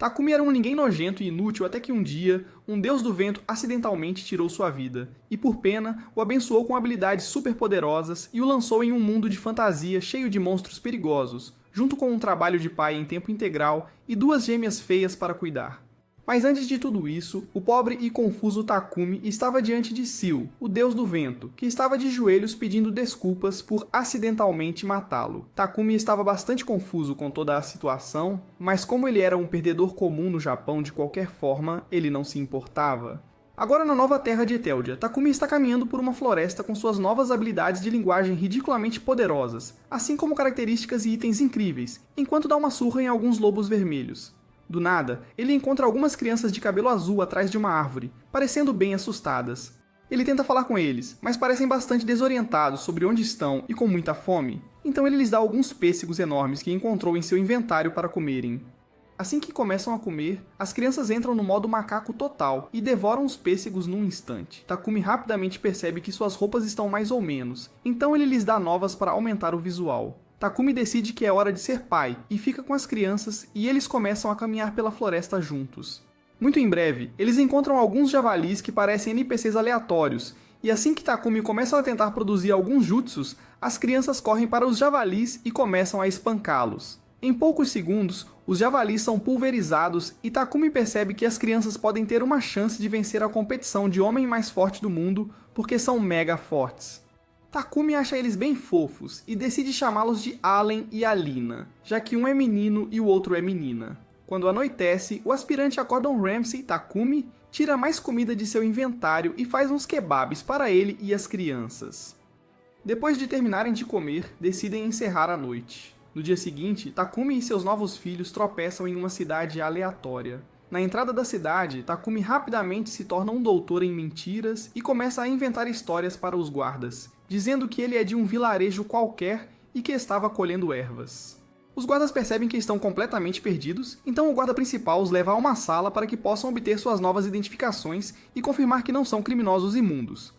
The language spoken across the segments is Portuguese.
Takumi era um ninguém nojento e inútil até que um dia, um deus do vento acidentalmente tirou sua vida, e por pena, o abençoou com habilidades superpoderosas e o lançou em um mundo de fantasia cheio de monstros perigosos, junto com um trabalho de pai em tempo integral e duas gêmeas feias para cuidar. Mas antes de tudo isso, o pobre e confuso Takumi estava diante de Sil, o deus do vento, que estava de joelhos pedindo desculpas por acidentalmente matá-lo. Takumi estava bastante confuso com toda a situação, mas como ele era um perdedor comum no Japão de qualquer forma, ele não se importava. Agora na nova terra de Eteldia, Takumi está caminhando por uma floresta com suas novas habilidades de linguagem ridiculamente poderosas, assim como características e itens incríveis, enquanto dá uma surra em alguns lobos vermelhos. Do nada, ele encontra algumas crianças de cabelo azul atrás de uma árvore, parecendo bem assustadas. Ele tenta falar com eles, mas parecem bastante desorientados sobre onde estão e com muita fome, então ele lhes dá alguns pêssegos enormes que encontrou em seu inventário para comerem. Assim que começam a comer, as crianças entram no modo macaco total e devoram os pêssegos num instante. Takumi rapidamente percebe que suas roupas estão mais ou menos, então ele lhes dá novas para aumentar o visual. Takumi decide que é hora de ser pai, e fica com as crianças, e eles começam a caminhar pela floresta juntos. Muito em breve, eles encontram alguns javalis que parecem NPCs aleatórios, e assim que Takumi começa a tentar produzir alguns jutsus, as crianças correm para os javalis e começam a espancá-los. Em poucos segundos, os javalis são pulverizados e Takumi percebe que as crianças podem ter uma chance de vencer a competição de homem mais forte do mundo, porque são mega fortes. Takumi acha eles bem fofos e decide chamá-los de Allen e Alina, já que um é menino e o outro é menina. Quando anoitece, o aspirante Gordon Ramsay, Takumi, tira mais comida de seu inventário e faz uns kebabs para ele e as crianças. Depois de terminarem de comer, decidem encerrar a noite. No dia seguinte, Takumi e seus novos filhos tropeçam em uma cidade aleatória. Na entrada da cidade, Takumi rapidamente se torna um doutor em mentiras e começa a inventar histórias para os guardas, dizendo que ele é de um vilarejo qualquer e que estava colhendo ervas. Os guardas percebem que estão completamente perdidos, então o guarda principal os leva a uma sala para que possam obter suas novas identificações e confirmar que não são criminosos imundos.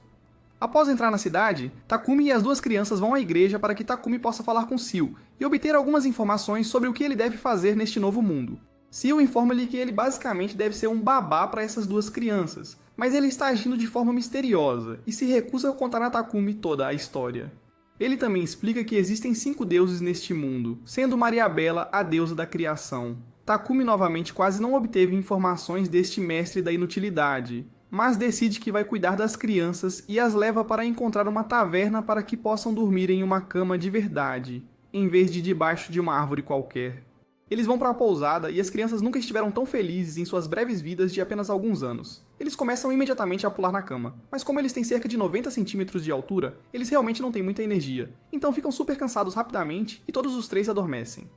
Após entrar na cidade, Takumi e as duas crianças vão à igreja para que Takumi possa falar com Sil e obter algumas informações sobre o que ele deve fazer neste novo mundo. Sil informa-lhe que ele basicamente deve ser um babá para essas duas crianças, mas ele está agindo de forma misteriosa e se recusa a contar a Takumi toda a história. Ele também explica que existem 5 deuses neste mundo, sendo Maria Bela a deusa da criação. Takumi novamente quase não obteve informações deste mestre da inutilidade, mas decide que vai cuidar das crianças e as leva para encontrar uma taverna para que possam dormir em uma cama de verdade, em vez de debaixo de uma árvore qualquer. Eles vão para a pousada e as crianças nunca estiveram tão felizes em suas breves vidas de apenas alguns anos. Eles começam imediatamente a pular na cama, mas como eles têm cerca de 90 centímetros de altura, eles realmente não têm muita energia, então ficam super cansados rapidamente e todos os 3 adormecem.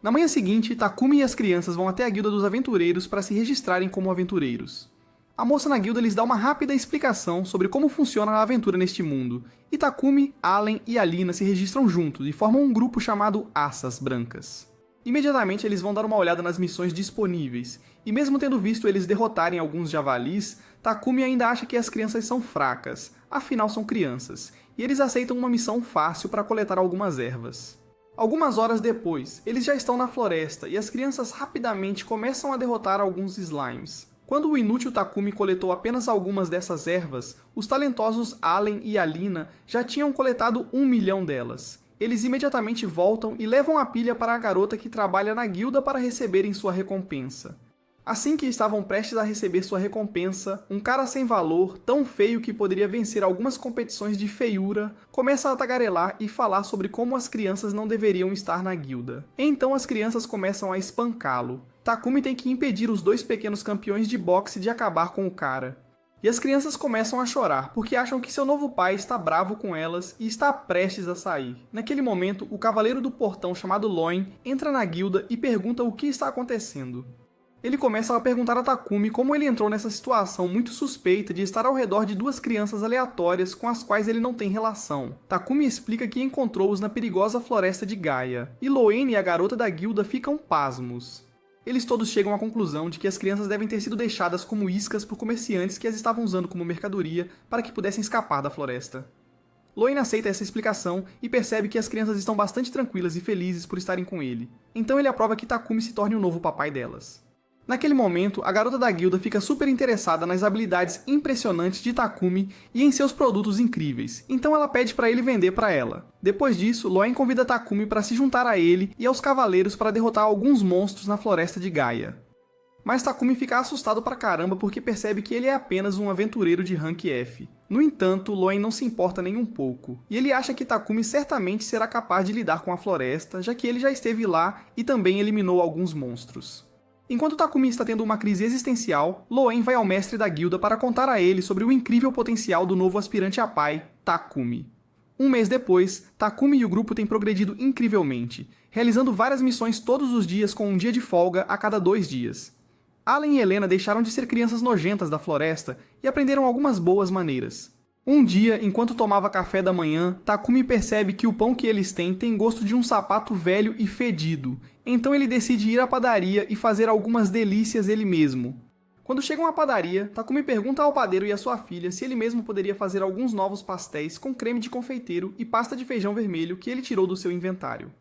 Na manhã seguinte, Takumi e as crianças vão até a guilda dos aventureiros para se registrarem como aventureiros. A moça na guilda lhes dá uma rápida explicação sobre como funciona a aventura neste mundo, e Takumi, Allen e Alina se registram juntos e formam um grupo chamado Assas Brancas. Imediatamente eles vão dar uma olhada nas missões disponíveis, e mesmo tendo visto eles derrotarem alguns javalis, Takumi ainda acha que as crianças são fracas, afinal são crianças, e eles aceitam uma missão fácil para coletar algumas ervas. Algumas horas depois, eles já estão na floresta e as crianças rapidamente começam a derrotar alguns slimes. Quando o inútil Takumi coletou apenas algumas dessas ervas, os talentosos Allen e Alina já tinham coletado 1 milhão delas. Eles imediatamente voltam e levam a pilha para a garota que trabalha na guilda para receberem sua recompensa. Assim que estavam prestes a receber sua recompensa, um cara sem valor, tão feio que poderia vencer algumas competições de feiura, começa a tagarelar e falar sobre como as crianças não deveriam estar na guilda. Então as crianças começam a espancá-lo. Takumi tem que impedir os 2 pequenos campeões de boxe de acabar com o cara. E as crianças começam a chorar, porque acham que seu novo pai está bravo com elas e está prestes a sair. Naquele momento, o cavaleiro do portão chamado Loin entra na guilda e pergunta o que está acontecendo. Ele começa a perguntar a Takumi como ele entrou nessa situação muito suspeita de estar ao redor de 2 crianças aleatórias com as quais ele não tem relação. Takumi explica que encontrou-os na perigosa floresta de Gaia, e Loin e a garota da guilda ficam pasmos. Eles todos chegam à conclusão de que as crianças devem ter sido deixadas como iscas por comerciantes que as estavam usando como mercadoria para que pudessem escapar da floresta. Loin aceita essa explicação e percebe que as crianças estão bastante tranquilas e felizes por estarem com ele. Então ele aprova que Takumi se torne o novo papai delas. Naquele momento, a garota da guilda fica super interessada nas habilidades impressionantes de Takumi e em seus produtos incríveis, então ela pede para ele vender para ela. Depois disso, Loen convida Takumi para se juntar a ele e aos cavaleiros para derrotar alguns monstros na floresta de Gaia. Mas Takumi fica assustado pra caramba porque percebe que ele é apenas um aventureiro de rank F. No entanto, Loen não se importa nem um pouco, e ele acha que Takumi certamente será capaz de lidar com a floresta, já que ele já esteve lá e também eliminou alguns monstros. Enquanto Takumi está tendo uma crise existencial, Loen vai ao mestre da guilda para contar a ele sobre o incrível potencial do novo aspirante a pai, Takumi. Um mês depois, Takumi e o grupo têm progredido incrivelmente, realizando várias missões todos os dias com um dia de folga a cada 2 dias. Alan e Helena deixaram de ser crianças nojentas da floresta e aprenderam algumas boas maneiras. Um dia, enquanto tomava café da manhã, Takumi percebe que o pão que eles têm tem gosto de um sapato velho e fedido, então ele decide ir à padaria e fazer algumas delícias ele mesmo. Quando chegam à padaria, Takumi pergunta ao padeiro e à sua filha se ele mesmo poderia fazer alguns novos pastéis com creme de confeiteiro e pasta de feijão vermelho que ele tirou do seu inventário.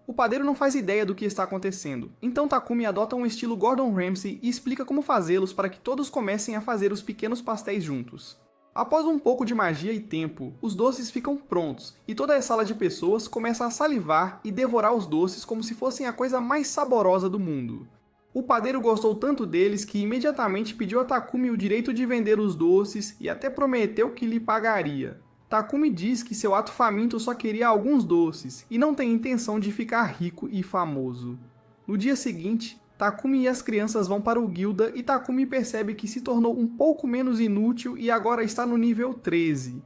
O padeiro não faz ideia do que está acontecendo, então Takumi adota um estilo Gordon Ramsay e explica como fazê-los para que todos comecem a fazer os pequenos pastéis juntos. Após um pouco de magia e tempo, os doces ficam prontos, e toda a sala de pessoas começa a salivar e devorar os doces como se fossem a coisa mais saborosa do mundo. O padeiro gostou tanto deles que imediatamente pediu a Takumi o direito de vender os doces e até prometeu que lhe pagaria. Takumi diz que seu ato faminto só queria alguns doces, e não tem intenção de ficar rico e famoso. No dia seguinte, Takumi e as crianças vão para o guilda e Takumi percebe que se tornou um pouco menos inútil e agora está no nível 13.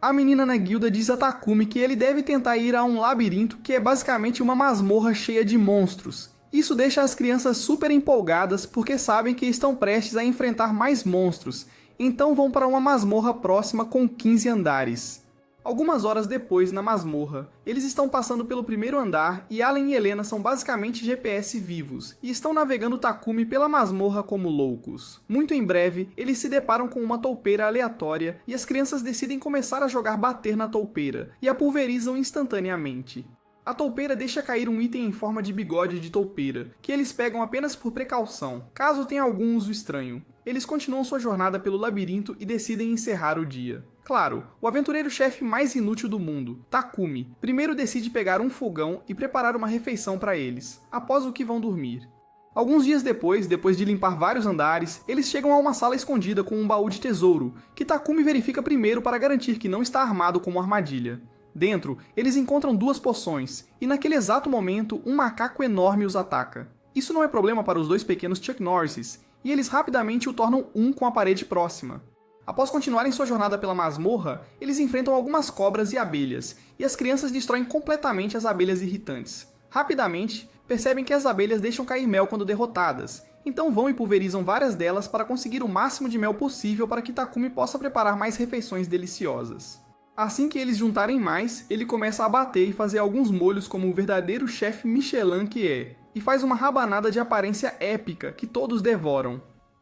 A menina na guilda diz a Takumi que ele deve tentar ir a um labirinto que é basicamente uma masmorra cheia de monstros. Isso deixa as crianças super empolgadas porque sabem que estão prestes a enfrentar mais monstros, então vão para uma masmorra próxima com 15 andares. Algumas horas depois, na masmorra, eles estão passando pelo primeiro andar e Alan e Helena são basicamente GPS vivos, e estão navegando Takumi pela masmorra como loucos. Muito em breve, eles se deparam com uma toupeira aleatória e as crianças decidem começar a jogar bater na toupeira, e a pulverizam instantaneamente. A toupeira deixa cair um item em forma de bigode de toupeira, que eles pegam apenas por precaução, caso tenha algum uso estranho. Eles continuam sua jornada pelo labirinto e decidem encerrar o dia. Claro, o aventureiro-chefe mais inútil do mundo, Takumi, primeiro decide pegar um fogão e preparar uma refeição para eles, após o que vão dormir. Alguns dias depois de limpar vários andares, eles chegam a uma sala escondida com um baú de tesouro, que Takumi verifica primeiro para garantir que não está armado como armadilha. Dentro, eles encontram 2 poções, e naquele exato momento, um macaco enorme os ataca. Isso não é problema para os 2 pequenos Chuck Norrises, e eles rapidamente o tornam um com a parede próxima. Após continuarem sua jornada pela masmorra, eles enfrentam algumas cobras e abelhas, e as crianças destroem completamente as abelhas irritantes. Rapidamente, percebem que as abelhas deixam cair mel quando derrotadas, então vão e pulverizam várias delas para conseguir o máximo de mel possível para que Takumi possa preparar mais refeições deliciosas. Assim que eles juntarem mais, ele começa a bater e fazer alguns molhos como o verdadeiro chefe Michelin que é, e faz uma rabanada de aparência épica que todos devoram.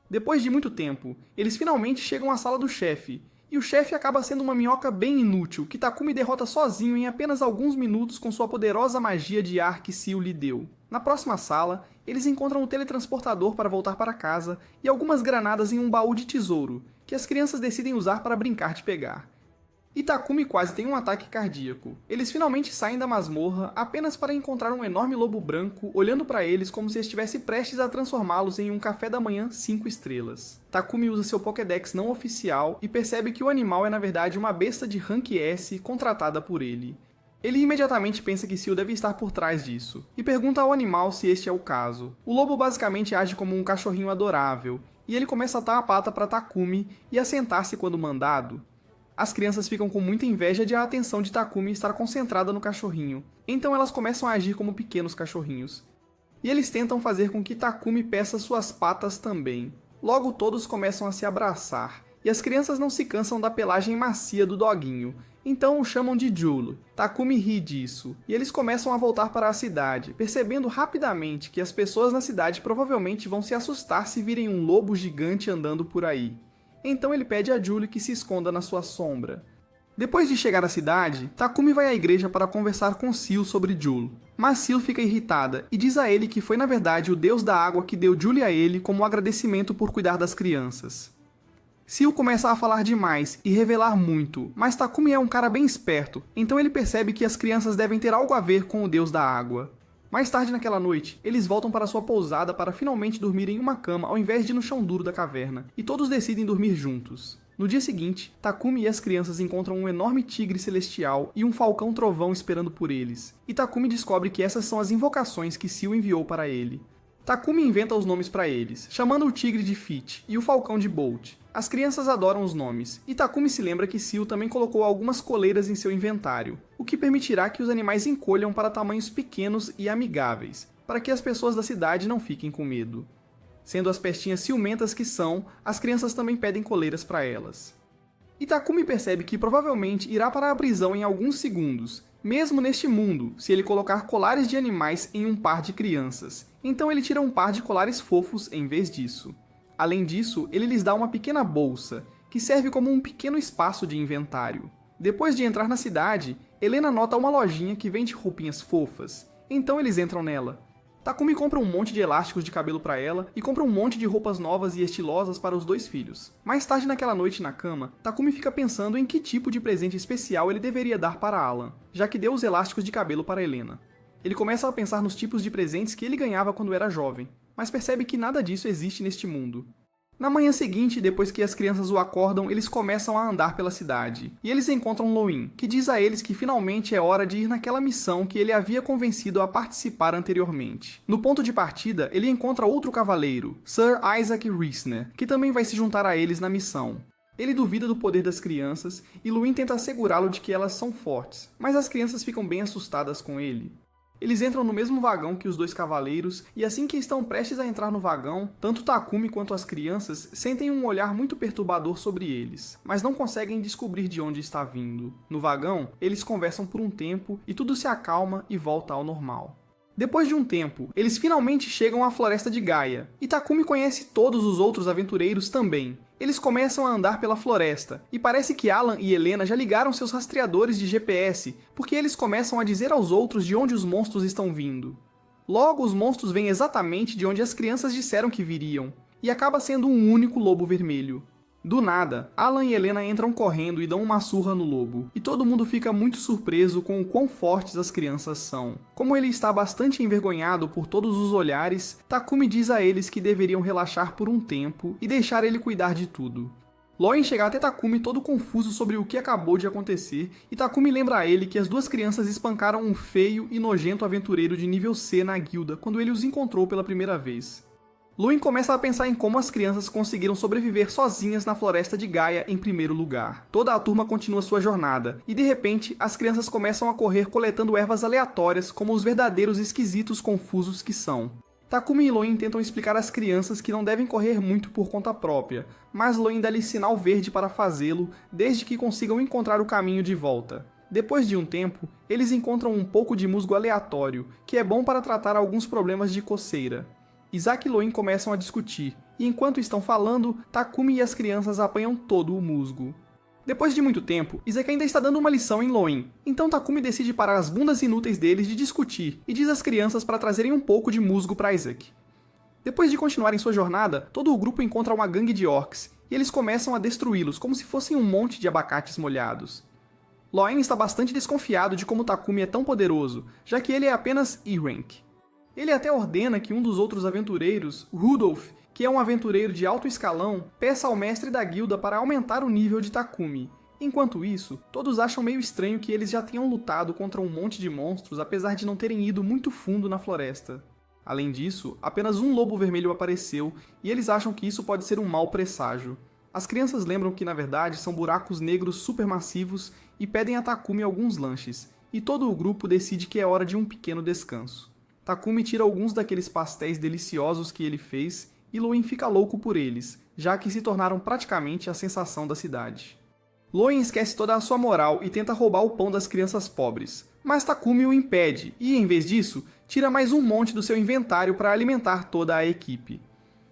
Depois de muito tempo, eles finalmente chegam à sala do chefe, e o chefe acaba sendo uma minhoca bem inútil que Takumi derrota sozinho em apenas alguns minutos com sua poderosa magia de ar que Seal lhe deu. Na próxima sala, eles encontram um teletransportador para voltar para casa e algumas granadas em um baú de tesouro, que as crianças decidem usar para brincar de pegar. E Takumi quase tem um ataque cardíaco. Eles finalmente saem da masmorra apenas para encontrar um enorme lobo branco olhando para eles como se estivesse prestes a transformá-los em um café da manhã 5 estrelas. Takumi usa seu Pokédex não oficial e percebe que o animal é na verdade uma besta de rank S contratada por ele. Ele imediatamente pensa que Seal deve estar por trás disso, e pergunta ao animal se este é o caso. O lobo basicamente age como um cachorrinho adorável, e ele começa a dar a pata para Takumi e a sentar-se quando mandado. As crianças ficam com muita inveja de a atenção de Takumi estar concentrada no cachorrinho, então elas começam a agir como pequenos cachorrinhos. E eles tentam fazer com que Takumi peça suas patas também. Logo todos começam a se abraçar, e as crianças não se cansam da pelagem macia do doguinho, então o chamam de Julu. Takumi ri disso, e eles começam a voltar para a cidade, percebendo rapidamente que as pessoas na cidade provavelmente vão se assustar se virem um lobo gigante andando por aí. Então ele pede a Julie que se esconda na sua sombra. Depois de chegar à cidade, Takumi vai à igreja para conversar com Seal sobre Jule. Mas Seal fica irritada e diz a ele que foi na verdade o deus da água que deu Jule a ele como agradecimento por cuidar das crianças. Seal começa a falar demais e revelar muito, mas Takumi é um cara bem esperto, então ele percebe que as crianças devem ter algo a ver com o deus da água. Mais tarde naquela noite, eles voltam para sua pousada para finalmente dormir em uma cama ao invés de no chão duro da caverna, e todos decidem dormir juntos. No dia seguinte, Takumi e as crianças encontram um enorme tigre celestial e um falcão trovão esperando por eles, e Takumi descobre que essas são as invocações que Seal enviou para ele. Takumi inventa os nomes para eles, chamando o tigre de Fit e o falcão de Bolt. As crianças adoram os nomes, e Takumi se lembra que Seal também colocou algumas coleiras em seu inventário, o que permitirá que os animais encolham para tamanhos pequenos e amigáveis, para que as pessoas da cidade não fiquem com medo. Sendo as pestinhas ciumentas que são, as crianças também pedem coleiras para elas. E Takumi percebe que provavelmente irá para a prisão em alguns segundos, mesmo neste mundo, se ele colocar colares de animais em um par de crianças. Então ele tira um par de colares fofos em vez disso. Além disso, ele lhes dá uma pequena bolsa, que serve como um pequeno espaço de inventário. Depois de entrar na cidade, Helena nota uma lojinha que vende roupinhas fofas, então eles entram nela. Takumi compra um monte de elásticos de cabelo para ela e compra um monte de roupas novas e estilosas para os dois filhos. Mais tarde naquela noite na cama, Takumi fica pensando em que tipo de presente especial ele deveria dar para Alan, já que deu os elásticos de cabelo para Helena. Ele começa a pensar nos tipos de presentes que ele ganhava quando era jovem, mas percebe que nada disso existe neste mundo. Na manhã seguinte, depois que as crianças o acordam, eles começam a andar pela cidade. E eles encontram Loin, que diz a eles que finalmente é hora de ir naquela missão que ele havia convencido a participar anteriormente. No ponto de partida, ele encontra outro cavaleiro, Sir Isaac Risner, que também vai se juntar a eles na missão. Ele duvida do poder das crianças e Loin tenta assegurá-lo de que elas são fortes, mas as crianças ficam bem assustadas com ele. Eles entram no mesmo vagão que os dois cavaleiros, e assim que estão prestes a entrar no vagão, tanto Takumi quanto as crianças sentem um olhar muito perturbador sobre eles, mas não conseguem descobrir de onde está vindo. No vagão, eles conversam por um tempo e tudo se acalma e volta ao normal. Depois de um tempo, eles finalmente chegam à Floresta de Gaia, e Takumi conhece todos os outros aventureiros também. Eles começam a andar pela floresta, e parece que Alan e Helena já ligaram seus rastreadores de GPS, porque eles começam a dizer aos outros de onde os monstros estão vindo. Logo, os monstros vêm exatamente de onde as crianças disseram que viriam, e acaba sendo um único lobo vermelho. Do nada, Alan e Helena entram correndo e dão uma surra no lobo, e todo mundo fica muito surpreso com o quão fortes as crianças são. Como ele está bastante envergonhado por todos os olhares, Takumi diz a eles que deveriam relaxar por um tempo e deixar ele cuidar de tudo. Loin chega até Takumi todo confuso sobre o que acabou de acontecer, e Takumi lembra a ele que as duas crianças espancaram um feio e nojento aventureiro de nível C na guilda quando ele os encontrou pela primeira vez. Loin começa a pensar em como as crianças conseguiram sobreviver sozinhas na Floresta de Gaia em primeiro lugar. Toda a turma continua sua jornada, e de repente, as crianças começam a correr coletando ervas aleatórias como os verdadeiros esquisitos confusos que são. Takumi e Loin tentam explicar às crianças que não devem correr muito por conta própria, mas Loin dá-lhes sinal verde para fazê-lo desde que consigam encontrar o caminho de volta. Depois de um tempo, eles encontram um pouco de musgo aleatório, que é bom para tratar alguns problemas de coceira. Isaac e Loin começam a discutir, e enquanto estão falando, Takumi e as crianças apanham todo o musgo. Depois de muito tempo, Isaac ainda está dando uma lição em Loin, então Takumi decide parar as bundas inúteis deles de discutir e diz às crianças para trazerem um pouco de musgo para Isaac. Depois de continuarem sua jornada, todo o grupo encontra uma gangue de orcs, e eles começam a destruí-los como se fossem um monte de abacates molhados. Loin está bastante desconfiado de como Takumi é tão poderoso, já que ele é apenas E-Rank. Ele até ordena que um dos outros aventureiros, Rudolph, que é um aventureiro de alto escalão, peça ao mestre da guilda para aumentar o nível de Takumi. Enquanto isso, todos acham meio estranho que eles já tenham lutado contra um monte de monstros apesar de não terem ido muito fundo na floresta. Além disso, apenas um lobo vermelho apareceu e eles acham que isso pode ser um mau presságio. As crianças lembram que na verdade são buracos negros supermassivos e pedem a Takumi alguns lanches, e todo o grupo decide que é hora de um pequeno descanso. Takumi tira alguns daqueles pastéis deliciosos que ele fez e Loin fica louco por eles, já que se tornaram praticamente a sensação da cidade. Loin esquece toda a sua moral e tenta roubar o pão das crianças pobres, mas Takumi o impede e, em vez disso, tira mais um monte do seu inventário para alimentar toda a equipe.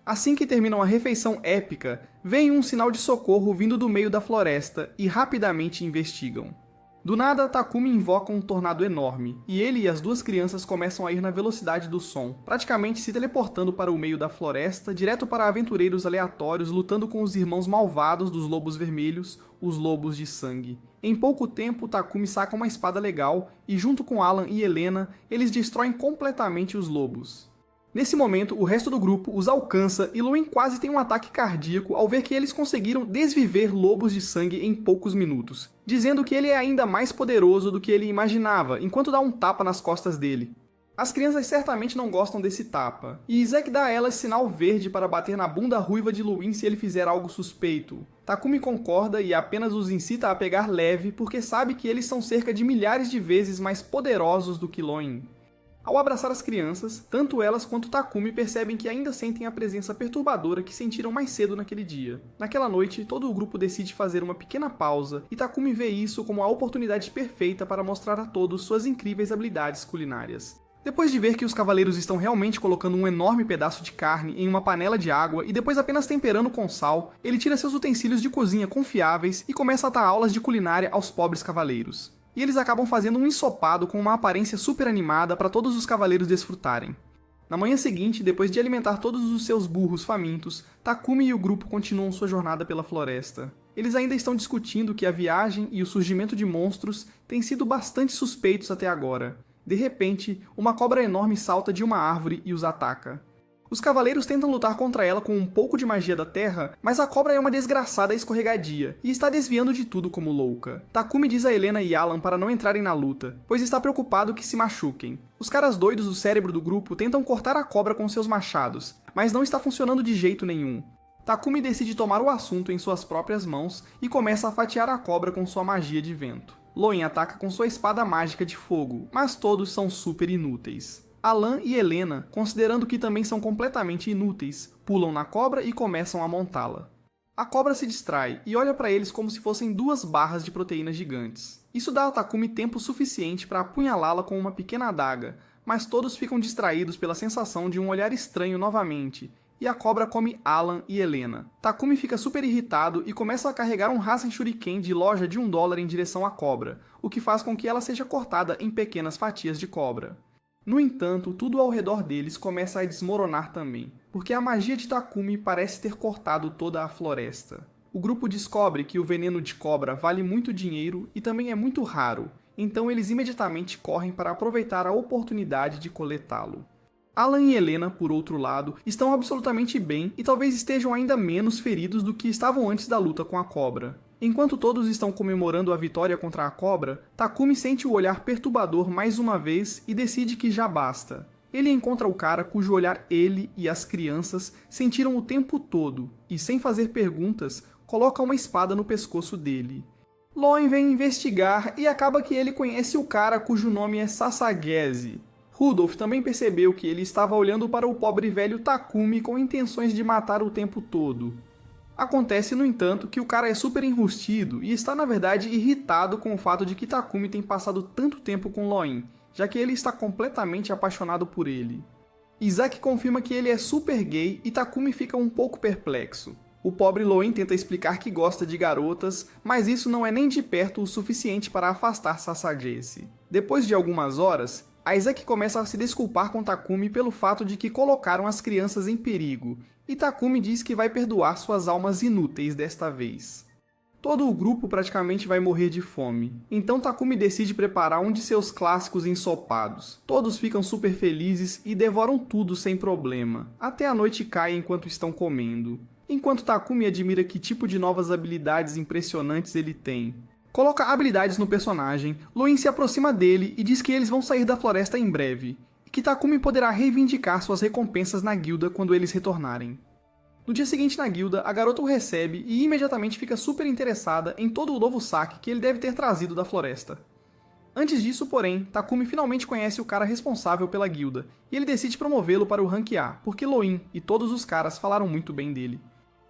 Assim que terminam a refeição épica, veem um sinal de socorro vindo do meio da floresta e rapidamente investigam. Do nada, Takumi invoca um tornado enorme, e ele e as duas crianças começam a ir na velocidade do som, praticamente se teleportando para o meio da floresta, direto para aventureiros aleatórios lutando com os irmãos malvados dos lobos vermelhos, os lobos de sangue. Em pouco tempo, Takumi saca uma espada legal, e junto com Alan e Helena, eles destroem completamente os lobos. Nesse momento, o resto do grupo os alcança e Louin quase tem um ataque cardíaco ao ver que eles conseguiram desviver lobos de sangue em poucos minutos, dizendo que ele é ainda mais poderoso do que ele imaginava, enquanto dá um tapa nas costas dele. As crianças certamente não gostam desse tapa, e Zack dá a elas sinal verde para bater na bunda ruiva de Louin se ele fizer algo suspeito. Takumi concorda e apenas os incita a pegar leve porque sabe que eles são cerca de milhares de vezes mais poderosos do que Louin. Ao abraçar as crianças, tanto elas quanto Takumi percebem que ainda sentem a presença perturbadora que sentiram mais cedo naquele dia. Naquela noite, todo o grupo decide fazer uma pequena pausa, e Takumi vê isso como a oportunidade perfeita para mostrar a todos suas incríveis habilidades culinárias. Depois de ver que os cavaleiros estão realmente colocando um enorme pedaço de carne em uma panela de água e depois apenas temperando com sal, ele tira seus utensílios de cozinha confiáveis e começa a dar aulas de culinária aos pobres cavaleiros. E eles acabam fazendo um ensopado com uma aparência super animada para todos os cavaleiros desfrutarem. Na manhã seguinte, depois de alimentar todos os seus burros famintos, Takumi e o grupo continuam sua jornada pela floresta. Eles ainda estão discutindo que a viagem e o surgimento de monstros têm sido bastante suspeitos até agora. De repente, uma cobra enorme salta de uma árvore e os ataca. Os cavaleiros tentam lutar contra ela com um pouco de magia da terra, mas a cobra é uma desgraçada escorregadia e está desviando de tudo como louca. Takumi diz a Helena e Alan para não entrarem na luta, pois está preocupado que se machuquem. Os caras doidos do cérebro do grupo tentam cortar a cobra com seus machados, mas não está funcionando de jeito nenhum. Takumi decide tomar o assunto em suas próprias mãos e começa a fatiar a cobra com sua magia de vento. Louin ataca com sua espada mágica de fogo, mas todos são super inúteis. Alan e Helena, considerando que também são completamente inúteis, pulam na cobra e começam a montá-la. A cobra se distrai e olha para eles como se fossem duas barras de proteínas gigantes. Isso dá a Takumi tempo suficiente para apunhalá-la com uma pequena adaga, mas todos ficam distraídos pela sensação de um olhar estranho novamente, e a cobra come Alan e Helena. Takumi fica super irritado e começa a carregar um Rasen Shuriken de loja de $1 em direção à cobra, o que faz com que ela seja cortada em pequenas fatias de cobra. No entanto, tudo ao redor deles começa a desmoronar também, porque a magia de Takumi parece ter cortado toda a floresta. O grupo descobre que o veneno de cobra vale muito dinheiro e também é muito raro, então eles imediatamente correm para aproveitar a oportunidade de coletá-lo. Alan e Helena, por outro lado, estão absolutamente bem e talvez estejam ainda menos feridos do que estavam antes da luta com a cobra. Enquanto todos estão comemorando a vitória contra a cobra, Takumi sente o olhar perturbador mais uma vez e decide que já basta. Ele encontra o cara cujo olhar ele e as crianças sentiram o tempo todo e, sem fazer perguntas, coloca uma espada no pescoço dele. Louin vem investigar e acaba que ele conhece o cara cujo nome é Sasagese. Rudolph também percebeu que ele estava olhando para o pobre velho Takumi com intenções de matar o tempo todo. Acontece, no entanto, que o cara é super enrustido e está na verdade irritado com o fato de que Takumi tem passado tanto tempo com Louin, já que ele está completamente apaixonado por ele. Isaac confirma que ele é super gay e Takumi fica um pouco perplexo. O pobre Louin tenta explicar que gosta de garotas, mas isso não é nem de perto o suficiente para afastar Sasagese. Depois de algumas horas, Isaac começa a se desculpar com Takumi pelo fato de que colocaram as crianças em perigo, e Takumi diz que vai perdoar suas almas inúteis desta vez. Todo o grupo praticamente vai morrer de fome, então Takumi decide preparar um de seus clássicos ensopados. Todos ficam super felizes e devoram tudo sem problema, até a noite cai enquanto estão comendo. Enquanto Takumi admira que tipo de novas habilidades impressionantes ele tem. Coloca habilidades no personagem, Louin se aproxima dele e diz que eles vão sair da floresta em breve, e que Takumi poderá reivindicar suas recompensas na guilda quando eles retornarem. No dia seguinte na guilda, a garota o recebe e imediatamente fica super interessada em todo o novo saque que ele deve ter trazido da floresta. Antes disso, porém, Takumi finalmente conhece o cara responsável pela guilda, e ele decide promovê-lo para o rank A, porque Louin e todos os caras falaram muito bem dele.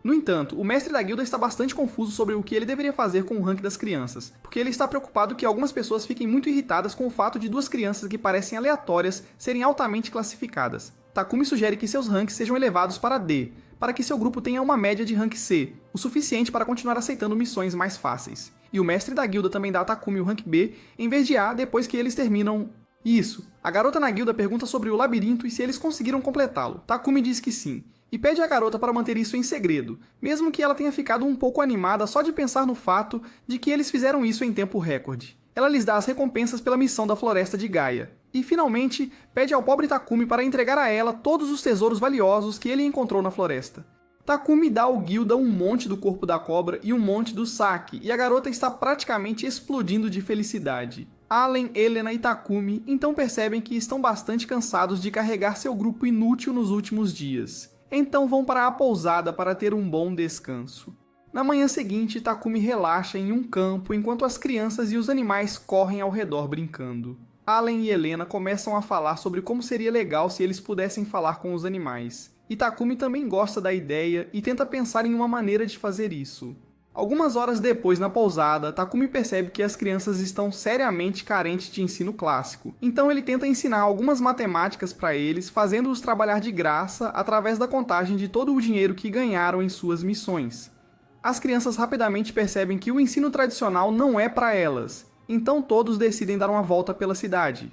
No entanto, o mestre da guilda está bastante confuso sobre o que ele deveria fazer com o rank das crianças, porque ele está preocupado que algumas pessoas fiquem muito irritadas com o fato de duas crianças que parecem aleatórias serem altamente classificadas. Takumi sugere que seus ranks sejam elevados para D, para que seu grupo tenha uma média de rank C, o suficiente para continuar aceitando missões mais fáceis. E o mestre da guilda também dá a Takumi o rank B, em vez de A, depois que eles terminam... Isso, a garota na guilda pergunta sobre o labirinto e se eles conseguiram completá-lo. Takumi diz que sim, e pede à garota para manter isso em segredo, mesmo que ela tenha ficado um pouco animada só de pensar no fato de que eles fizeram isso em tempo recorde. Ela lhes dá as recompensas pela missão da Floresta de Gaia. E, finalmente, pede ao pobre Takumi para entregar a ela todos os tesouros valiosos que ele encontrou na floresta. Takumi dá ao guilda um monte do corpo da cobra e um monte do saque, e a garota está praticamente explodindo de felicidade. Allen, Helena e Takumi então percebem que estão bastante cansados de carregar seu grupo inútil nos últimos dias. Então vão para a pousada para ter um bom descanso. Na manhã seguinte, Takumi relaxa em um campo enquanto as crianças e os animais correm ao redor brincando. Allen e Helena começam a falar sobre como seria legal se eles pudessem falar com os animais. E Takumi também gosta da ideia e tenta pensar em uma maneira de fazer isso. Algumas horas depois, na pousada, Takumi percebe que as crianças estão seriamente carentes de ensino clássico. Então ele tenta ensinar algumas matemáticas para eles, fazendo-os trabalhar de graça através da contagem de todo o dinheiro que ganharam em suas missões. As crianças rapidamente percebem que o ensino tradicional não é para elas. Então todos decidem dar uma volta pela cidade.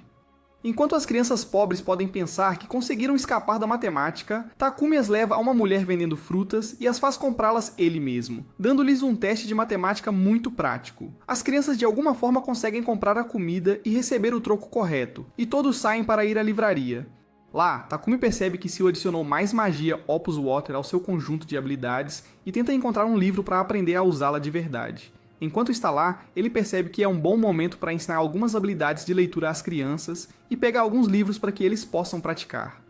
Enquanto as crianças pobres podem pensar que conseguiram escapar da matemática, Takumi as leva a uma mulher vendendo frutas e as faz comprá-las ele mesmo, dando-lhes um teste de matemática muito prático. As crianças de alguma forma conseguem comprar a comida e receber o troco correto, e todos saem para ir à livraria. Lá, Takumi percebe que Seal adicionou mais magia Opus Water ao seu conjunto de habilidades e tenta encontrar um livro para aprender a usá-la de verdade. Enquanto está lá, ele percebe que é um bom momento para ensinar algumas habilidades de leitura às crianças e pegar alguns livros para que eles possam praticar.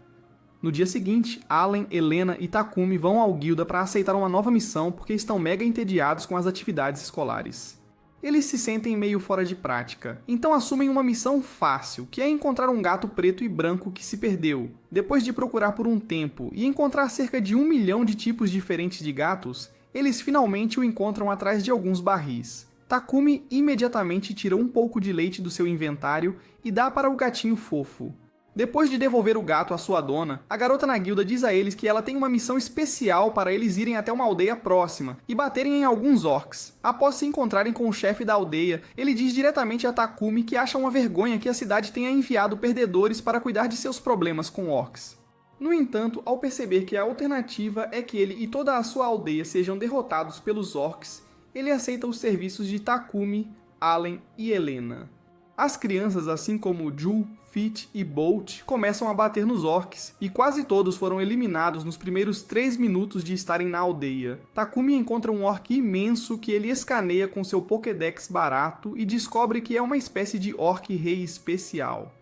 No dia seguinte, Allen, Helena e Takumi vão ao guilda para aceitar uma nova missão porque estão mega entediados com as atividades escolares. Eles se sentem meio fora de prática, então assumem uma missão fácil, que é encontrar um gato preto e branco que se perdeu. Depois de procurar por um tempo e encontrar cerca de 1 milhão de tipos diferentes de gatos, eles finalmente o encontram atrás de alguns barris. Takumi imediatamente tira um pouco de leite do seu inventário e dá para o gatinho fofo. Depois de devolver o gato à sua dona, a garota na guilda diz a eles que ela tem uma missão especial para eles irem até uma aldeia próxima e baterem em alguns orcs. Após se encontrarem com o chefe da aldeia, ele diz diretamente a Takumi que acha uma vergonha que a cidade tenha enviado perdedores para cuidar de seus problemas com orcs. No entanto, ao perceber que a alternativa é que ele e toda a sua aldeia sejam derrotados pelos orcs, ele aceita os serviços de Takumi, Allen e Helena. As crianças, assim como Jul, Fit e Bolt, começam a bater nos orcs, e quase todos foram eliminados nos primeiros 3 minutos de estarem na aldeia. Takumi encontra um orc imenso que ele escaneia com seu Pokédex barato e descobre que é uma espécie de orc rei especial.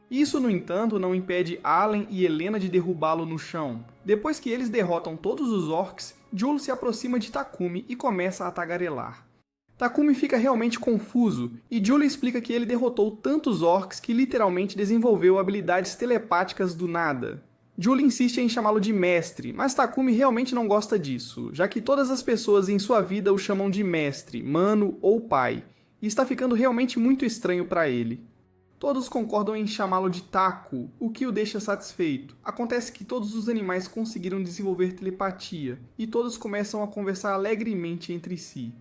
Isso, no entanto, não impede Allen e Helena de derrubá-lo no chão. Depois que eles derrotam todos os orcs, Jul se aproxima de Takumi e começa a tagarelar. Takumi fica realmente confuso, e Jul explica que ele derrotou tantos orcs que literalmente desenvolveu habilidades telepáticas do nada. Jul insiste em chamá-lo de mestre, mas Takumi realmente não gosta disso, já que todas as pessoas em sua vida o chamam de mestre, mano ou pai, e está ficando realmente muito estranho para ele. Todos concordam em chamá-lo de Taku, o que o deixa satisfeito. Acontece que todos os animais conseguiram desenvolver telepatia, e todos começam a conversar alegremente entre si.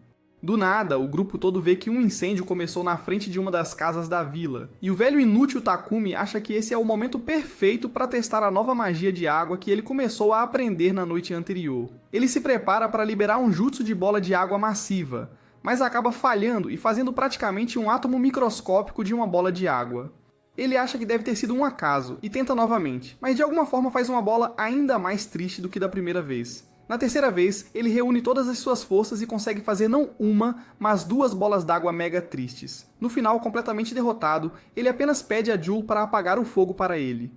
Do nada, o grupo todo vê que um incêndio começou na frente de uma das casas da vila, e o velho inútil Takumi acha que esse é o momento perfeito para testar a nova magia de água que ele começou a aprender na noite anterior. Ele se prepara para liberar um jutsu de bola de água massiva, mas acaba falhando e fazendo praticamente um átomo microscópico de uma bola de água. Ele acha que deve ter sido um acaso, e tenta novamente, mas de alguma forma faz uma bola ainda mais triste do que da primeira vez. Na terceira vez, ele reúne todas as suas forças e consegue fazer não uma, mas 2 bolas d'água mega tristes. No final, completamente derrotado, ele apenas pede a Jul para apagar o fogo para ele.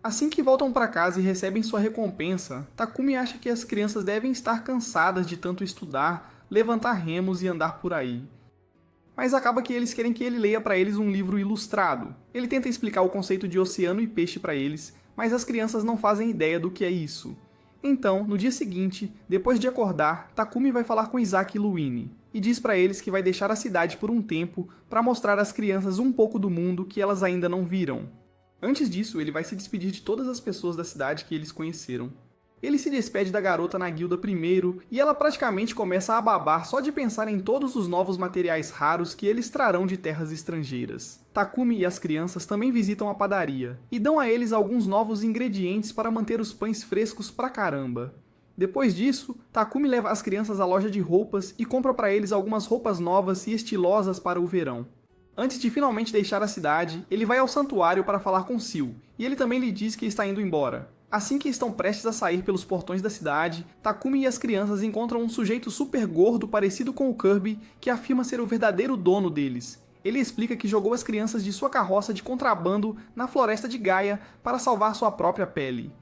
Assim que voltam para casa e recebem sua recompensa, Takumi acha que as crianças devem estar cansadas de tanto estudar, levantar remos e andar por aí. Mas acaba que eles querem que ele leia para eles um livro ilustrado. Ele tenta explicar o conceito de oceano e peixe para eles, mas as crianças não fazem ideia do que é isso. Então, no dia seguinte, depois de acordar, Takumi vai falar com Isaac e Luini, e diz para eles que vai deixar a cidade por um tempo para mostrar às crianças um pouco do mundo que elas ainda não viram. Antes disso, ele vai se despedir de todas as pessoas da cidade que eles conheceram. Ele se despede da garota na guilda primeiro, e ela praticamente começa a babar só de pensar em todos os novos materiais raros que eles trarão de terras estrangeiras. Takumi e as crianças também visitam a padaria, e dão a eles alguns novos ingredientes para manter os pães frescos pra caramba. Depois disso, Takumi leva as crianças à loja de roupas e compra para eles algumas roupas novas e estilosas para o verão. Antes de finalmente deixar a cidade, ele vai ao santuário para falar com Sil, e ele também lhe diz que está indo embora. Assim que estão prestes a sair pelos portões da cidade, Takumi e as crianças encontram um sujeito super gordo parecido com o Kirby, que afirma ser o verdadeiro dono deles. Ele explica que jogou as crianças de sua carroça de contrabando na floresta de Gaia para salvar sua própria pele.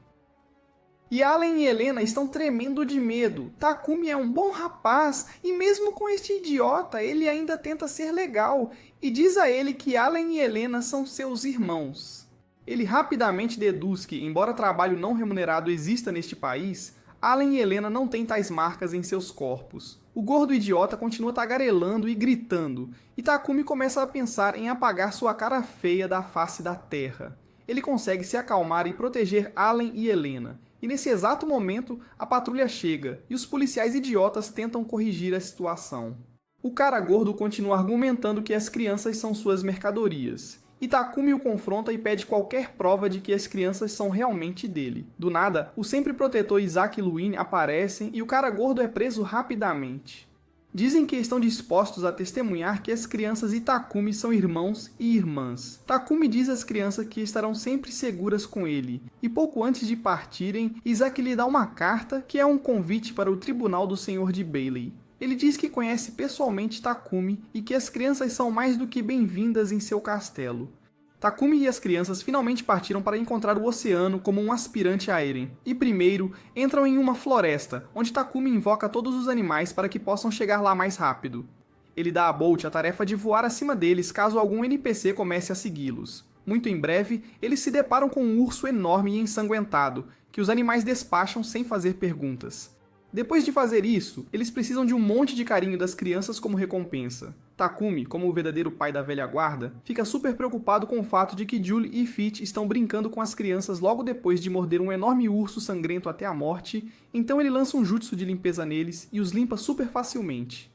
E Allen e Helena estão tremendo de medo. Takumi é um bom rapaz, e mesmo com este idiota, ele ainda tenta ser legal, e diz a ele que Allen e Helena são seus irmãos. Ele rapidamente deduz que, embora trabalho não remunerado exista neste país, Allen e Helena não têm tais marcas em seus corpos. O gordo idiota continua tagarelando e gritando, e Takumi começa a pensar em apagar sua cara feia da face da terra. Ele consegue se acalmar e proteger Allen e Helena, e nesse exato momento a patrulha chega, e os policiais idiotas tentam corrigir a situação. O cara gordo continua argumentando que as crianças são suas mercadorias, e Takumi o confronta e pede qualquer prova de que as crianças são realmente dele. Do nada, o sempre protetor Isaac e Luine aparecem e o cara gordo é preso rapidamente. Dizem que estão dispostos a testemunhar que as crianças e Takumi são irmãos e irmãs. Takumi diz às crianças que estarão sempre seguras com ele, e pouco antes de partirem, Isaac lhe dá uma carta que é um convite para o tribunal do Senhor de Bailey. Ele diz que conhece pessoalmente Takumi e que as crianças são mais do que bem-vindas em seu castelo. Takumi e as crianças finalmente partiram para encontrar o oceano como um aspirante a Eren, e primeiro entram em uma floresta, onde Takumi invoca todos os animais para que possam chegar lá mais rápido. Ele dá a Bolt a tarefa de voar acima deles caso algum NPC comece a segui-los. Muito em breve, eles se deparam com um urso enorme e ensanguentado, que os animais despacham sem fazer perguntas. Depois de fazer isso, eles precisam de um monte de carinho das crianças como recompensa. Takumi, como o verdadeiro pai da velha guarda, fica super preocupado com o fato de que Julie e Fit estão brincando com as crianças logo depois de morder um enorme urso sangrento até a morte, então ele lança um jutsu de limpeza neles e os limpa super facilmente.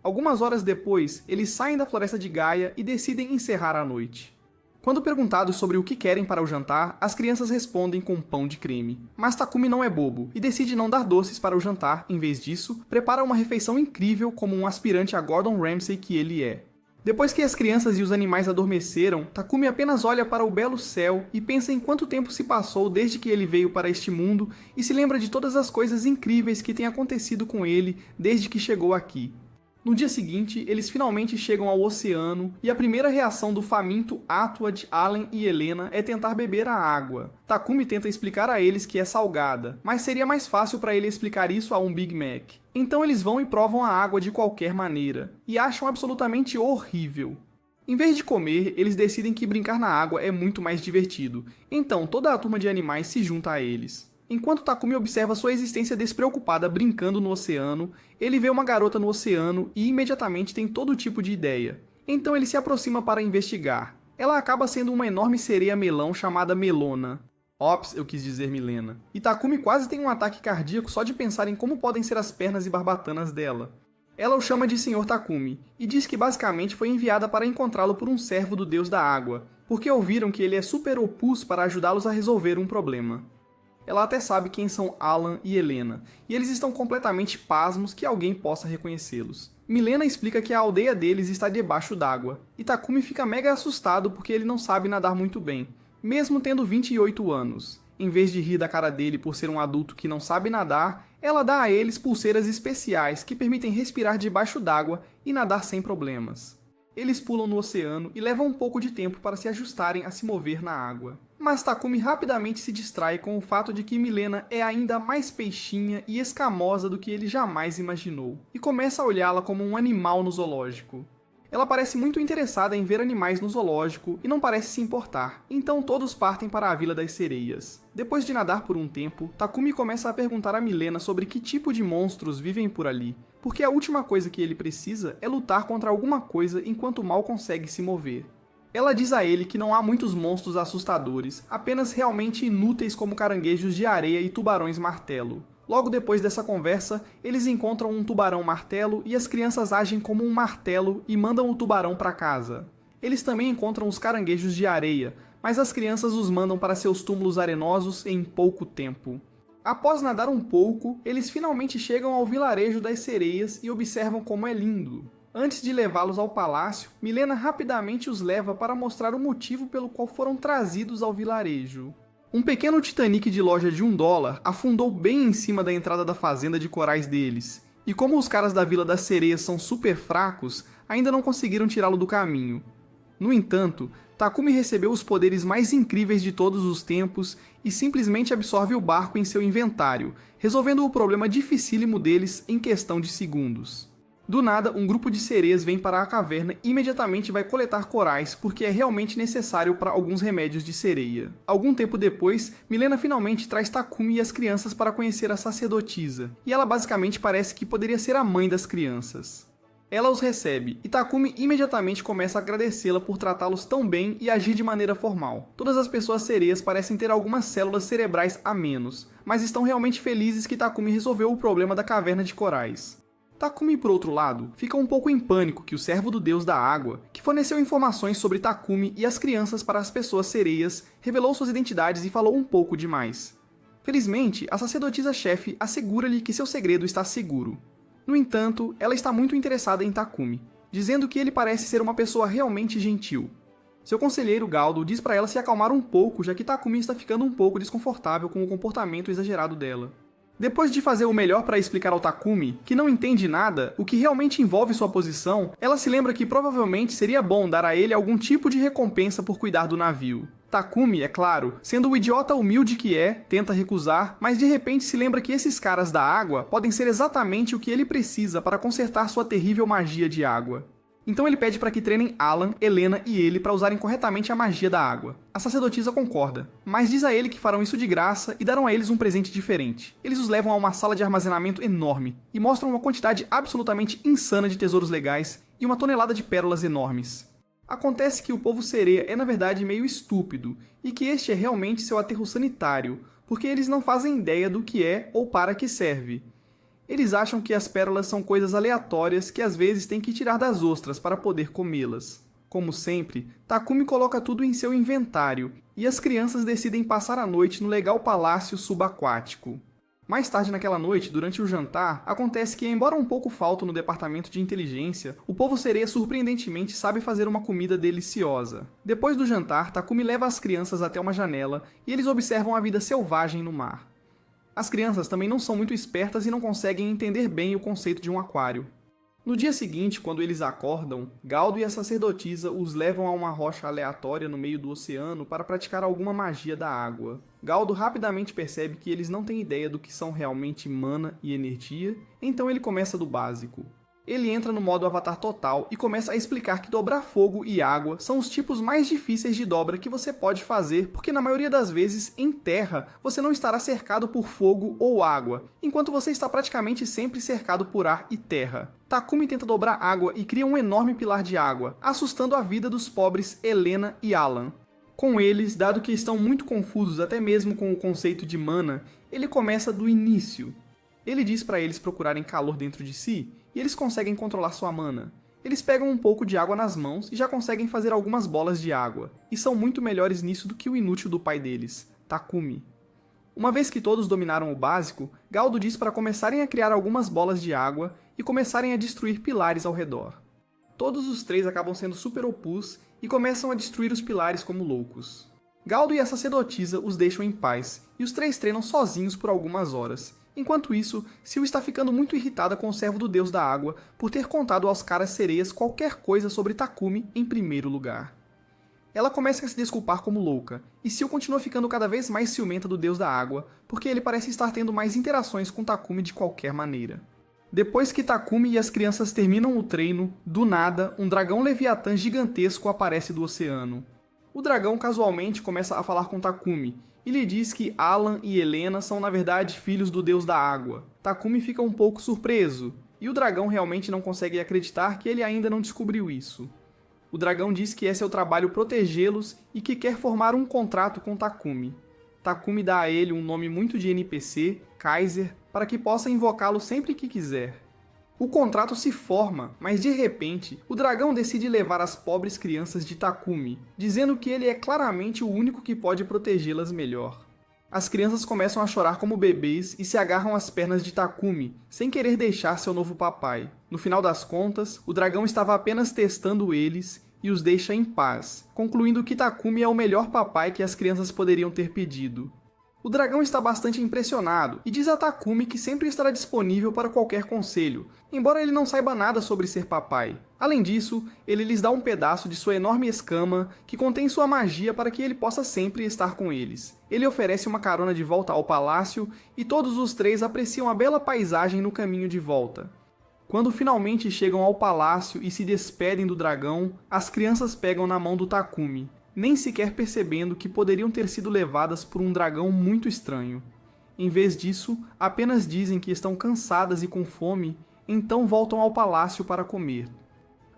Algumas horas depois, eles saem da floresta de Gaia e decidem encerrar a noite. Quando perguntados sobre o que querem para o jantar, as crianças respondem com pão de creme. Mas Takumi não é bobo e decide não dar doces para o jantar, em vez disso, prepara uma refeição incrível como um aspirante a Gordon Ramsay que ele é. Depois que as crianças e os animais adormeceram, Takumi apenas olha para o belo céu e pensa em quanto tempo se passou desde que ele veio para este mundo e se lembra de todas as coisas incríveis que têm acontecido com ele desde que chegou aqui. No dia seguinte, eles finalmente chegam ao oceano e a primeira reação do faminto Atwood, Allen e Helena é tentar beber a água. Takumi tenta explicar a eles que é salgada, mas seria mais fácil para ele explicar isso a um Big Mac. Então eles vão e provam a água de qualquer maneira, e acham absolutamente horrível. Em vez de comer, eles decidem que brincar na água é muito mais divertido, então toda a turma de animais se junta a eles. Enquanto Takumi observa sua existência despreocupada brincando no oceano, ele vê uma garota no oceano e imediatamente tem todo tipo de ideia. Então ele se aproxima para investigar. Ela acaba sendo uma enorme sereia melão chamada Melona. Ops, eu quis dizer Milena. E Takumi quase tem um ataque cardíaco só de pensar em como podem ser as pernas e barbatanas dela. Ela o chama de Sr. Takumi, e diz que basicamente foi enviada para encontrá-lo por um servo do deus da água, porque ouviram que ele é super opus para ajudá-los a resolver um problema. Ela até sabe quem são Alan e Helena, e eles estão completamente pasmos que alguém possa reconhecê-los. Milena explica que a aldeia deles está debaixo d'água, e Takumi fica mega assustado porque ele não sabe nadar muito bem, mesmo tendo 28 anos. Em vez de rir da cara dele por ser um adulto que não sabe nadar, ela dá a eles pulseiras especiais que permitem respirar debaixo d'água e nadar sem problemas. Eles pulam no oceano e levam um pouco de tempo para se ajustarem a se mover na água. Mas Takumi rapidamente se distrai com o fato de que Milena é ainda mais peixinha e escamosa do que ele jamais imaginou, e começa a olhá-la como um animal no zoológico. Ela parece muito interessada em ver animais no zoológico e não parece se importar, então todos partem para a Vila das Sereias. Depois de nadar por um tempo, Takumi começa a perguntar a Milena sobre que tipo de monstros vivem por ali, porque a última coisa que ele precisa é lutar contra alguma coisa enquanto mal consegue se mover. Ela diz a ele que não há muitos monstros assustadores, apenas realmente inúteis como caranguejos de areia e tubarões martelo. Logo depois dessa conversa, eles encontram um tubarão martelo e as crianças agem como um martelo e mandam o tubarão para casa. Eles também encontram os caranguejos de areia, mas as crianças os mandam para seus túmulos arenosos em pouco tempo. Após nadar um pouco, eles finalmente chegam ao vilarejo das sereias e observam como é lindo. Antes de levá-los ao palácio, Milena rapidamente os leva para mostrar o motivo pelo qual foram trazidos ao vilarejo. Um pequeno Titanic de loja de $1 afundou bem em cima da entrada da fazenda de corais deles, e como os caras da Vila das Sereias são super fracos, ainda não conseguiram tirá-lo do caminho. No entanto, Takumi recebeu os poderes mais incríveis de todos os tempos e simplesmente absorve o barco em seu inventário, resolvendo o problema dificílimo deles em questão de segundos. Do nada, um grupo de sereias vem para a caverna e imediatamente vai coletar corais, porque é realmente necessário para alguns remédios de sereia. Algum tempo depois, Milena finalmente traz Takumi e as crianças para conhecer a sacerdotisa, e ela basicamente parece que poderia ser a mãe das crianças. Ela os recebe, e Takumi imediatamente começa a agradecê-la por tratá-los tão bem e agir de maneira formal. Todas as pessoas sereias parecem ter algumas células cerebrais a menos, mas estão realmente felizes que Takumi resolveu o problema da caverna de corais. Takumi, por outro lado, fica um pouco em pânico que o servo do deus da água, que forneceu informações sobre Takumi e as crianças para as pessoas sereias, revelou suas identidades e falou um pouco demais. Felizmente, a sacerdotisa-chefe assegura-lhe que seu segredo está seguro. No entanto, ela está muito interessada em Takumi, dizendo que ele parece ser uma pessoa realmente gentil. Seu conselheiro Galdo diz para ela se acalmar um pouco, já que Takumi está ficando um pouco desconfortável com o comportamento exagerado dela. Depois de fazer o melhor para explicar ao Takumi, que não entende nada, o que realmente envolve sua posição, ela se lembra que provavelmente seria bom dar a ele algum tipo de recompensa por cuidar do navio. Takumi, é claro, sendo o idiota humilde que é, tenta recusar, mas de repente se lembra que esses caras da água podem ser exatamente o que ele precisa para consertar sua terrível magia de água. Então ele pede para que treinem Alan, Helena e ele para usarem corretamente a magia da água. A sacerdotisa concorda, mas diz a ele que farão isso de graça e darão a eles um presente diferente. Eles os levam a uma sala de armazenamento enorme e mostram uma quantidade absolutamente insana de tesouros legais e uma tonelada de pérolas enormes. Acontece que o povo sereia é na verdade meio estúpido e que este é realmente seu aterro sanitário, porque eles não fazem ideia do que é ou para que serve. Eles acham que as pérolas são coisas aleatórias que às vezes tem que tirar das ostras para poder comê-las. Como sempre, Takumi coloca tudo em seu inventário, e as crianças decidem passar a noite no legal palácio subaquático. Mais tarde naquela noite, durante o jantar, acontece que, embora um pouco falto no departamento de inteligência, o povo sereia surpreendentemente sabe fazer uma comida deliciosa. Depois do jantar, Takumi leva as crianças até uma janela, e eles observam a vida selvagem no mar. As crianças também não são muito espertas e não conseguem entender bem o conceito de um aquário. No dia seguinte, quando eles acordam, Galdo e a sacerdotisa os levam a uma rocha aleatória no meio do oceano para praticar alguma magia da água. Galdo rapidamente percebe que eles não têm ideia do que são realmente mana e energia, então ele começa do básico. Ele entra no modo avatar total e começa a explicar que dobrar fogo e água são os tipos mais difíceis de dobra que você pode fazer, porque na maioria das vezes, em terra, você não estará cercado por fogo ou água, enquanto você está praticamente sempre cercado por ar e terra. Takumi tenta dobrar água e cria um enorme pilar de água, assustando a vida dos pobres Helena e Alan. Com eles, dado que estão muito confusos até mesmo com o conceito de mana, ele começa do início. Ele diz para eles procurarem calor dentro de si, e eles conseguem controlar sua mana. Eles pegam um pouco de água nas mãos e já conseguem fazer algumas bolas de água, e são muito melhores nisso do que o inútil do pai deles, Takumi. Uma vez que todos dominaram o básico, Galdo diz para começarem a criar algumas bolas de água e começarem a destruir pilares ao redor. Todos os três acabam sendo super opus e começam a destruir os pilares como loucos. Galdo e a sacerdotisa os deixam em paz, e os três treinam sozinhos por algumas horas. Enquanto isso, Sil está ficando muito irritada com o servo do deus da água por ter contado aos caras sereias qualquer coisa sobre Takumi em primeiro lugar. Ela começa a se desculpar como louca, e Sil continua ficando cada vez mais ciumenta do deus da água, porque ele parece estar tendo mais interações com Takumi de qualquer maneira. Depois que Takumi e as crianças terminam o treino, do nada, um dragão leviatã gigantesco aparece do oceano. O dragão casualmente começa a falar com Takumi, e lhe diz que Alan e Helena são na verdade filhos do deus da água. Takumi fica um pouco surpreso, e o dragão realmente não consegue acreditar que ele ainda não descobriu isso. O dragão diz que é seu trabalho protegê-los e que quer formar um contrato com Takumi. Takumi dá a ele um nome muito de NPC, Kaiser, para que possa invocá-lo sempre que quiser. O contrato se forma, mas de repente, o dragão decide levar as pobres crianças de Takumi, dizendo que ele é claramente o único que pode protegê-las melhor. As crianças começam a chorar como bebês e se agarram às pernas de Takumi, sem querer deixar seu novo papai. No final das contas, o dragão estava apenas testando eles e os deixa em paz, concluindo que Takumi é o melhor papai que as crianças poderiam ter pedido. O dragão está bastante impressionado e diz a Takumi que sempre estará disponível para qualquer conselho, embora ele não saiba nada sobre ser papai. Além disso, ele lhes dá um pedaço de sua enorme escama que contém sua magia para que ele possa sempre estar com eles. Ele oferece uma carona de volta ao palácio e todos os três apreciam a bela paisagem no caminho de volta. Quando finalmente chegam ao palácio e se despedem do dragão, as crianças pegam na mão do Takumi, nem sequer percebendo que poderiam ter sido levadas por um dragão muito estranho. Em vez disso, apenas dizem que estão cansadas e com fome, então voltam ao palácio para comer.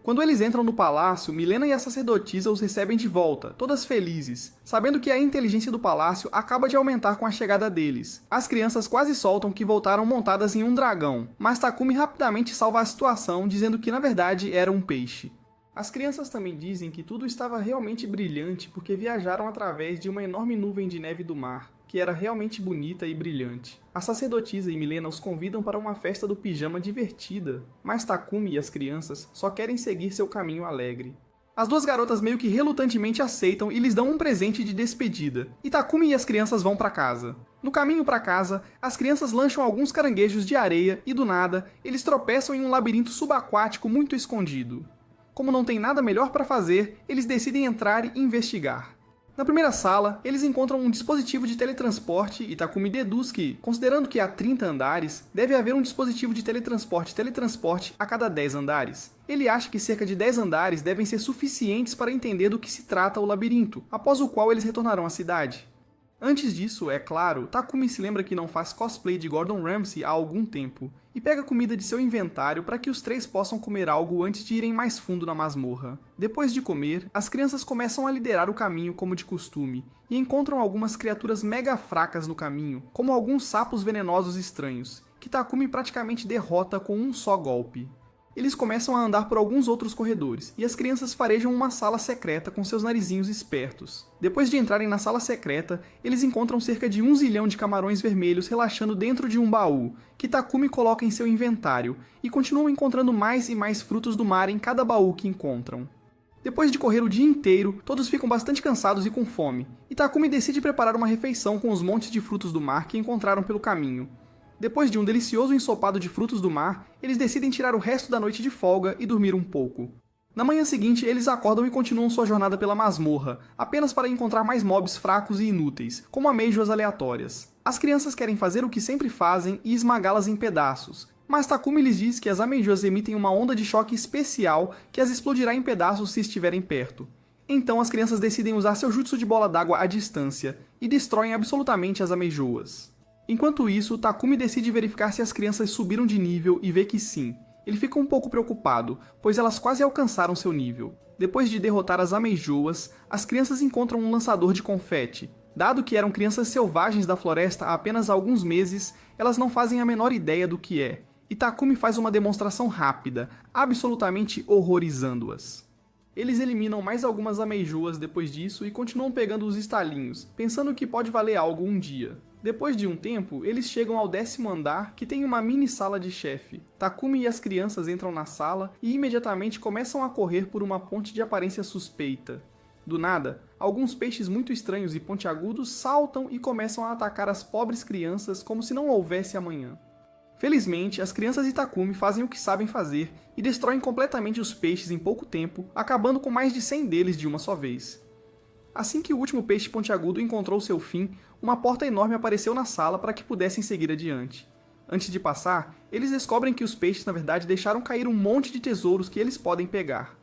Quando eles entram no palácio, Milena e a sacerdotisa os recebem de volta, todas felizes, sabendo que a inteligência do palácio acaba de aumentar com a chegada deles. As crianças quase soltam que voltaram montadas em um dragão, mas Takumi rapidamente salva a situação, dizendo que na verdade era um peixe. As crianças também dizem que tudo estava realmente brilhante porque viajaram através de uma enorme nuvem de neve do mar, que era realmente bonita e brilhante. A sacerdotisa e Milena os convidam para uma festa do pijama divertida, mas Takumi e as crianças só querem seguir seu caminho alegre. As duas garotas meio que relutantemente aceitam e lhes dão um presente de despedida, e Takumi e as crianças vão para casa. No caminho para casa, as crianças lancham alguns caranguejos de areia e, do nada, eles tropeçam em um labirinto subaquático muito escondido. Como não tem nada melhor para fazer, eles decidem entrar e investigar. Na primeira sala, eles encontram um dispositivo de teletransporte e Takumi deduz que, considerando que há 30 andares, deve haver um dispositivo de teletransporte a cada 10 andares. Ele acha que cerca de 10 andares devem ser suficientes para entender do que se trata o labirinto, após o qual eles retornarão à cidade. Antes disso, é claro, Takumi se lembra que não faz cosplay de Gordon Ramsay há algum tempo, e pega comida de seu inventário para que os três possam comer algo antes de irem mais fundo na masmorra. Depois de comer, as crianças começam a liderar o caminho como de costume, e encontram algumas criaturas mega fracas no caminho, como alguns sapos venenosos estranhos, que Takumi praticamente derrota com um só golpe. Eles começam a andar por alguns outros corredores, e as crianças farejam uma sala secreta com seus narizinhos espertos. Depois de entrarem na sala secreta, eles encontram cerca de 1 zilhão de camarões vermelhos relaxando dentro de um baú, que Takumi coloca em seu inventário, e continuam encontrando mais e mais frutos do mar em cada baú que encontram. Depois de correr o dia inteiro, todos ficam bastante cansados e com fome, e Takumi decide preparar uma refeição com os montes de frutos do mar que encontraram pelo caminho. Depois de um delicioso ensopado de frutos do mar, eles decidem tirar o resto da noite de folga e dormir um pouco. Na manhã seguinte, eles acordam e continuam sua jornada pela masmorra, apenas para encontrar mais mobs fracos e inúteis, como amêijoas aleatórias. As crianças querem fazer o que sempre fazem e esmagá-las em pedaços, mas Takumi lhes diz que as amêijoas emitem uma onda de choque especial que as explodirá em pedaços se estiverem perto. Então as crianças decidem usar seu jutsu de bola d'água à distância, e destroem absolutamente as amêijoas. Enquanto isso, Takumi decide verificar se as crianças subiram de nível e vê que sim. Ele fica um pouco preocupado, pois elas quase alcançaram seu nível. Depois de derrotar as ameijoas, as crianças encontram um lançador de confete. Dado que eram crianças selvagens da floresta há apenas alguns meses, elas não fazem a menor ideia do que é. E Takumi faz uma demonstração rápida, absolutamente horrorizando-as. Eles eliminam mais algumas ameijoas depois disso e continuam pegando os estalinhos, pensando que pode valer algo um dia. Depois de um tempo, eles chegam ao 10º andar, que tem uma mini sala de chefe. Takumi e as crianças entram na sala e imediatamente começam a correr por uma ponte de aparência suspeita. Do nada, alguns peixes muito estranhos e pontiagudos saltam e começam a atacar as pobres crianças como se não houvesse amanhã. Felizmente, as crianças de Takumi fazem o que sabem fazer e destroem completamente os peixes em pouco tempo, acabando com mais de 100 deles de uma só vez. Assim que o último peixe pontiagudo encontrou seu fim, uma porta enorme apareceu na sala para que pudessem seguir adiante. Antes de passar, eles descobrem que os peixes na verdade deixaram cair um monte de tesouros que eles podem pegar.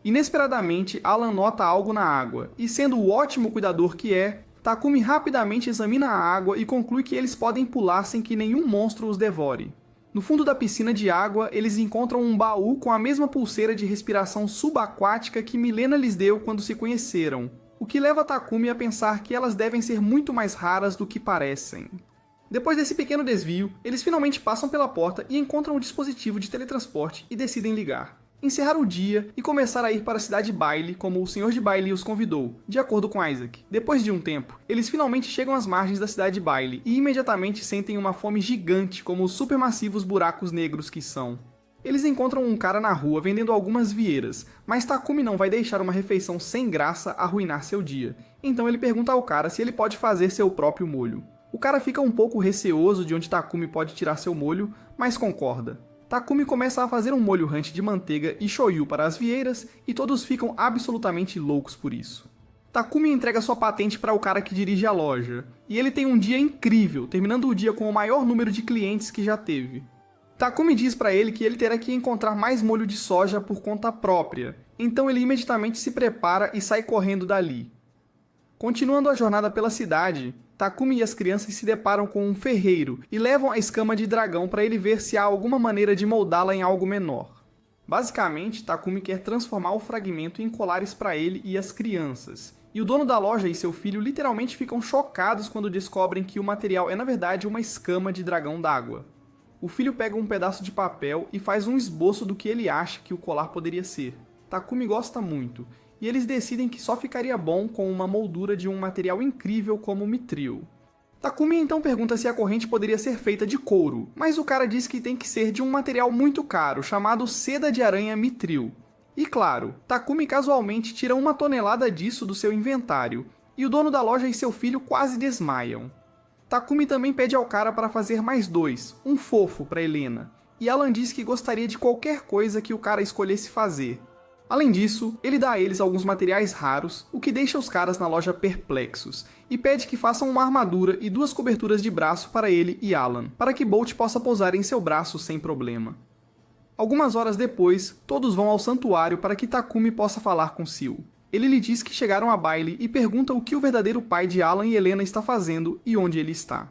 Inesperadamente, Alan nota algo na água, e sendo o ótimo cuidador que é, Takumi rapidamente examina a água e conclui que eles podem pular sem que nenhum monstro os devore. No fundo da piscina de água, eles encontram um baú com a mesma pulseira de respiração subaquática que Milena lhes deu quando se conheceram, o que leva Takumi a pensar que elas devem ser muito mais raras do que parecem. Depois desse pequeno desvio, eles finalmente passam pela porta e encontram o dispositivo de teletransporte e decidem ligar. Encerrar o dia e começar a ir para a cidade Baile, como o senhor de Baile os convidou, de acordo com Isaac. Depois de um tempo, eles finalmente chegam às margens da cidade Baile e imediatamente sentem uma fome gigante como os supermassivos buracos negros que são. Eles encontram um cara na rua vendendo algumas vieiras, mas Takumi não vai deixar uma refeição sem graça arruinar seu dia, então ele pergunta ao cara se ele pode fazer seu próprio molho. O cara fica um pouco receoso de onde Takumi pode tirar seu molho, mas concorda. Takumi começa a fazer um molho ranch de manteiga e shoyu para as vieiras e todos ficam absolutamente loucos por isso. Takumi entrega sua patente para o cara que dirige a loja, e ele tem um dia incrível, terminando o dia com o maior número de clientes que já teve. Takumi diz para ele que ele terá que encontrar mais molho de soja por conta própria, então ele imediatamente se prepara e sai correndo dali. Continuando a jornada pela cidade, Takumi e as crianças se deparam com um ferreiro e levam a escama de dragão para ele ver se há alguma maneira de moldá-la em algo menor. Basicamente, Takumi quer transformar o fragmento em colares para ele e as crianças, e o dono da loja e seu filho literalmente ficam chocados quando descobrem que o material é na verdade uma escama de dragão d'água. O filho pega um pedaço de papel e faz um esboço do que ele acha que o colar poderia ser. Takumi gosta muito, e eles decidem que só ficaria bom com uma moldura de um material incrível como o mitril. Takumi então pergunta se a corrente poderia ser feita de couro, mas o cara diz que tem que ser de um material muito caro, chamado seda de aranha mitril. E claro, Takumi casualmente tira 1 tonelada disso do seu inventário, e o dono da loja e seu filho quase desmaiam. Takumi também pede ao cara para fazer mais 2, um fofo para Helena, e Alan diz que gostaria de qualquer coisa que o cara escolhesse fazer. Além disso, ele dá a eles alguns materiais raros, o que deixa os caras na loja perplexos, e pede que façam uma armadura e 2 coberturas de braço para ele e Alan, para que Bolt possa pousar em seu braço sem problema. Algumas horas depois, todos vão ao santuário para que Takumi possa falar com Seal. Ele lhe diz que chegaram a Baile e pergunta o que o verdadeiro pai de Alan e Helena está fazendo e onde ele está.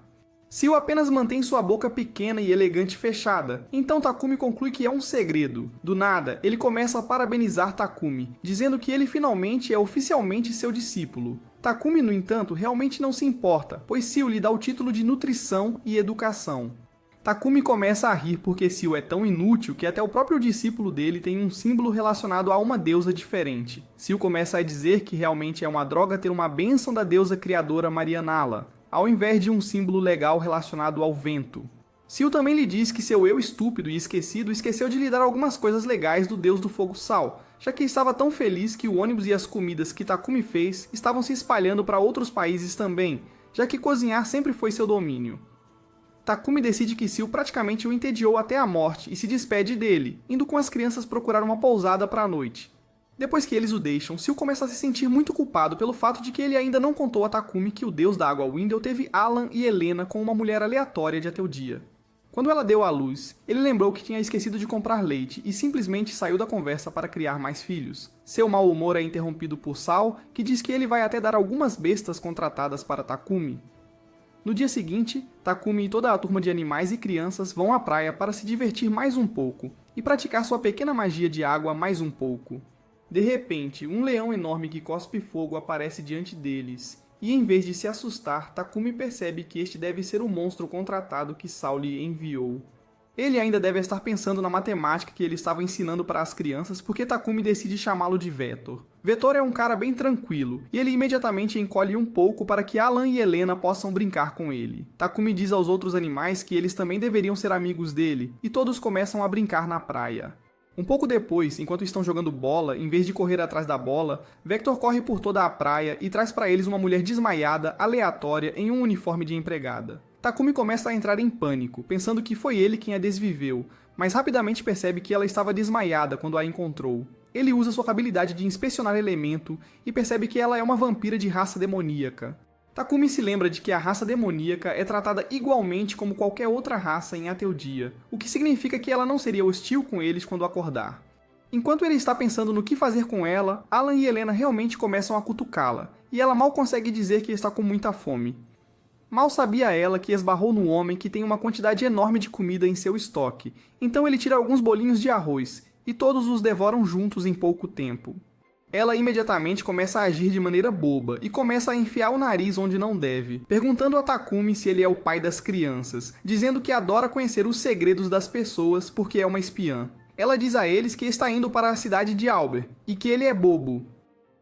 Seal apenas mantém sua boca pequena e elegante fechada, então Takumi conclui que é um segredo. Do nada, ele começa a parabenizar Takumi, dizendo que ele finalmente é oficialmente seu discípulo. Takumi, no entanto, realmente não se importa, pois Seal lhe dá o título de nutrição e educação. Takumi começa a rir porque Seal é tão inútil que até o próprio discípulo dele tem um símbolo relacionado a uma deusa diferente. Seal começa a dizer que realmente é uma droga ter uma bênção da deusa criadora Marianala, ao invés de um símbolo legal relacionado ao vento. Seal também lhe diz que seu eu estúpido e esquecido esqueceu de lhe dar algumas coisas legais do deus do fogo sal, já que estava tão feliz que o ônibus e as comidas que Takumi fez estavam se espalhando para outros países também, já que cozinhar sempre foi seu domínio. Takumi decide que Seal praticamente o entediou até a morte e se despede dele, indo com as crianças procurar uma pousada para a noite. Depois que eles o deixam, Seal começa a se sentir muito culpado pelo fato de que ele ainda não contou a Takumi que o deus da água Windel teve Alan e Helena com uma mulher aleatória de até o dia. Quando ela deu à luz, ele lembrou que tinha esquecido de comprar leite e simplesmente saiu da conversa para criar mais filhos. Seu mau humor é interrompido por Sal, que diz que ele vai até dar algumas bestas contratadas para Takumi. No dia seguinte, Takumi e toda a turma de animais e crianças vão à praia para se divertir mais um pouco e praticar sua pequena magia de água mais um pouco. De repente, um leão enorme que cospe fogo aparece diante deles, e em vez de se assustar, Takumi percebe que este deve ser o monstro contratado que Sal lhe enviou. Ele ainda deve estar pensando na matemática que ele estava ensinando para as crianças porque Takumi decide chamá-lo de Vetor. Vetor é um cara bem tranquilo, e ele imediatamente encolhe um pouco para que Alan e Helena possam brincar com ele. Takumi diz aos outros animais que eles também deveriam ser amigos dele, e todos começam a brincar na praia. Um pouco depois, enquanto estão jogando bola, em vez de correr atrás da bola, Vector corre por toda a praia e traz para eles uma mulher desmaiada, aleatória, em um uniforme de empregada. Takumi começa a entrar em pânico, pensando que foi ele quem a desviveu, mas rapidamente percebe que ela estava desmaiada quando a encontrou. Ele usa sua habilidade de inspecionar elemento e percebe que ela é uma vampira de raça demoníaca. Takumi se lembra de que a raça demoníaca é tratada igualmente como qualquer outra raça em Ateodia, o que significa que ela não seria hostil com eles quando acordar. Enquanto ele está pensando no que fazer com ela, Alan e Helena realmente começam a cutucá-la, e ela mal consegue dizer que está com muita fome. Mal sabia ela que esbarrou no homem que tem uma quantidade enorme de comida em seu estoque, então ele tira alguns bolinhos de arroz, e todos os devoram juntos em pouco tempo. Ela imediatamente começa a agir de maneira boba e começa a enfiar o nariz onde não deve, perguntando a Takumi se ele é o pai das crianças, dizendo que adora conhecer os segredos das pessoas porque é uma espiã. Ela diz a eles que está indo para a cidade de Albert e que ele é bobo.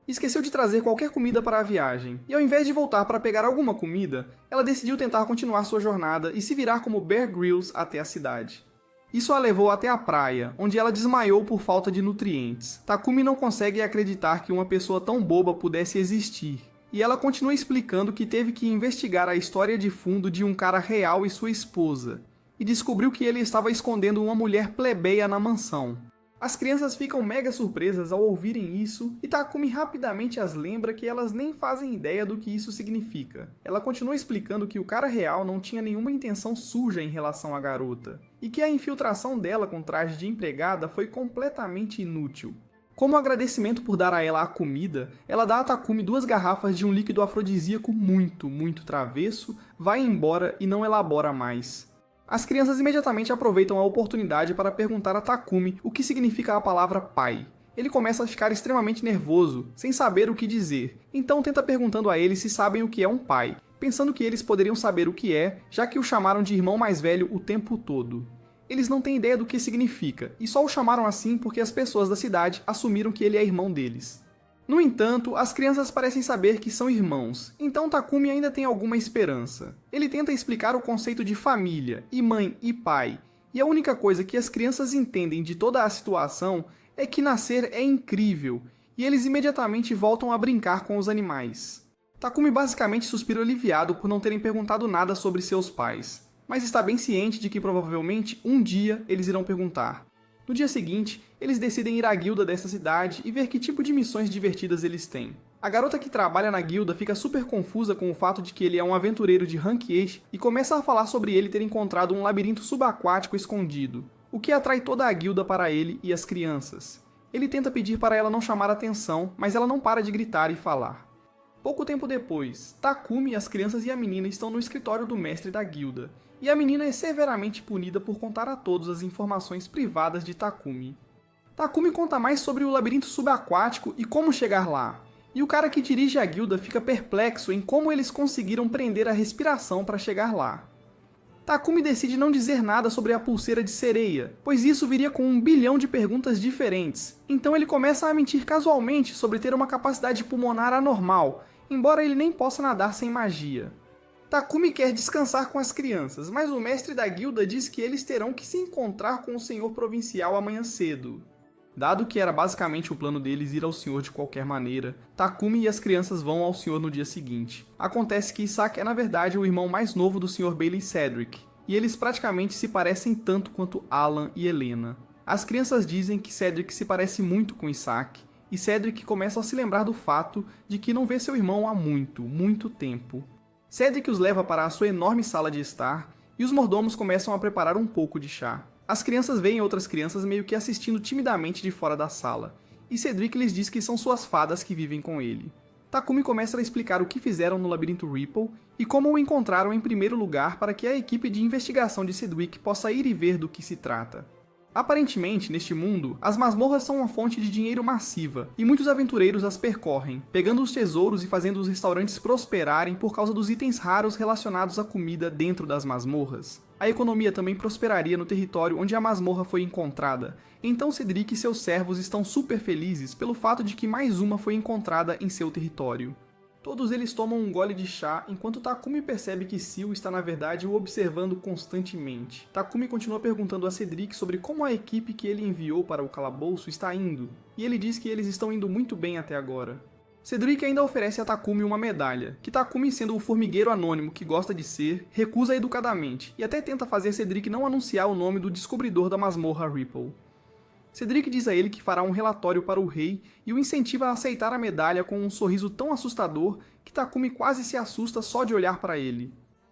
Esqueceu de trazer qualquer comida para a viagem, e ao invés de voltar para pegar alguma comida, ela decidiu tentar continuar sua jornada e se virar como Bear Grylls até a cidade. Isso a levou até a praia, onde ela desmaiou por falta de nutrientes. Takumi não consegue acreditar que uma pessoa tão boba pudesse existir, e ela continua explicando que teve que investigar a história de fundo de um cara real e sua esposa, e descobriu que ele estava escondendo uma mulher plebeia na mansão. As crianças ficam mega surpresas ao ouvirem isso, e Takumi rapidamente as lembra que elas nem fazem ideia do que isso significa. Ela continua explicando que o cara real não tinha nenhuma intenção suja em relação à garota, e que a infiltração dela com traje de empregada foi completamente inútil. Como agradecimento por dar a ela a comida, ela dá a Takumi 2 garrafas de um líquido afrodisíaco muito travesso, vai embora e não elabora mais. As crianças imediatamente aproveitam a oportunidade para perguntar a Takumi o que significa a palavra pai. Ele começa a ficar extremamente nervoso, sem saber o que dizer, então tenta perguntando a eles se sabem o que é um pai, pensando que eles poderiam saber o que é, já que o chamaram de irmão mais velho o tempo todo. Eles não têm ideia do que significa, e só o chamaram assim porque as pessoas da cidade assumiram que ele é irmão deles. No entanto, as crianças parecem saber que são irmãos, então Takumi ainda tem alguma esperança. Ele tenta explicar o conceito de família, e mãe e pai, e a única coisa que as crianças entendem de toda a situação é que nascer é incrível, e eles imediatamente voltam a brincar com os animais. Takumi basicamente suspira aliviado por não terem perguntado nada sobre seus pais, mas está bem ciente de que provavelmente um dia eles irão perguntar. No dia seguinte, eles decidem ir à guilda dessa cidade e ver que tipo de missões divertidas eles têm. A garota que trabalha na guilda fica super confusa com o fato de que ele é um aventureiro de rank Ace e começa a falar sobre ele ter encontrado um labirinto subaquático escondido, o que atrai toda a guilda para ele e as crianças. Ele tenta pedir para ela não chamar atenção, mas ela não para de gritar e falar. Pouco tempo depois, Takumi, as crianças e a menina estão no escritório do mestre da guilda, e a menina é severamente punida por contar a todos as informações privadas de Takumi. Takumi conta mais sobre o labirinto subaquático e como chegar lá, e o cara que dirige a guilda fica perplexo em como eles conseguiram prender a respiração para chegar lá. Takumi decide não dizer nada sobre a pulseira de sereia, pois isso viria com 1 bilhão de perguntas diferentes, então ele começa a mentir casualmente sobre ter uma capacidade pulmonar anormal, embora ele nem possa nadar sem magia. Takumi quer descansar com as crianças, mas o mestre da guilda diz que eles terão que se encontrar com o senhor provincial amanhã cedo. Dado que era basicamente o plano deles ir ao senhor de qualquer maneira, Takumi e as crianças vão ao senhor no dia seguinte. Acontece que Isaac é na verdade o irmão mais novo do Sr. Bailey Cedric, e eles praticamente se parecem tanto quanto Alan e Helena. As crianças dizem que Cedric se parece muito com Isaac, e Cedric começa a se lembrar do fato de que não vê seu irmão há muito tempo. Cedric os leva para a sua enorme sala de estar, e os mordomos começam a preparar um pouco de chá. As crianças veem outras crianças meio que assistindo timidamente de fora da sala, e Cedric lhes diz que são suas fadas que vivem com ele. Takumi começa a explicar o que fizeram no labirinto Ripple e como o encontraram em primeiro lugar para que a equipe de investigação de Cedric possa ir e ver do que se trata. Aparentemente, neste mundo, as masmorras são uma fonte de dinheiro massiva, e muitos aventureiros as percorrem, pegando os tesouros e fazendo os restaurantes prosperarem por causa dos itens raros relacionados à comida dentro das masmorras. A economia também prosperaria no território onde a masmorra foi encontrada, então Cedric e seus servos estão super felizes pelo fato de que mais uma foi encontrada em seu território. Todos eles tomam um gole de chá, enquanto Takumi percebe que Seal está na verdade o observando constantemente. Takumi continua perguntando a Cedric sobre como a equipe que ele enviou para o calabouço está indo, e ele diz que eles estão indo muito bem até agora. Cedric ainda oferece a Takumi uma medalha, que Takumi, sendo o formigueiro anônimo que gosta de ser, recusa educadamente, e até tenta fazer Cedric não anunciar o nome do descobridor da masmorra Ripple. Cedric diz a ele que fará um relatório para o rei e o incentiva a aceitar a medalha com um sorriso tão assustador que Takumi quase se assusta só de olhar para ele.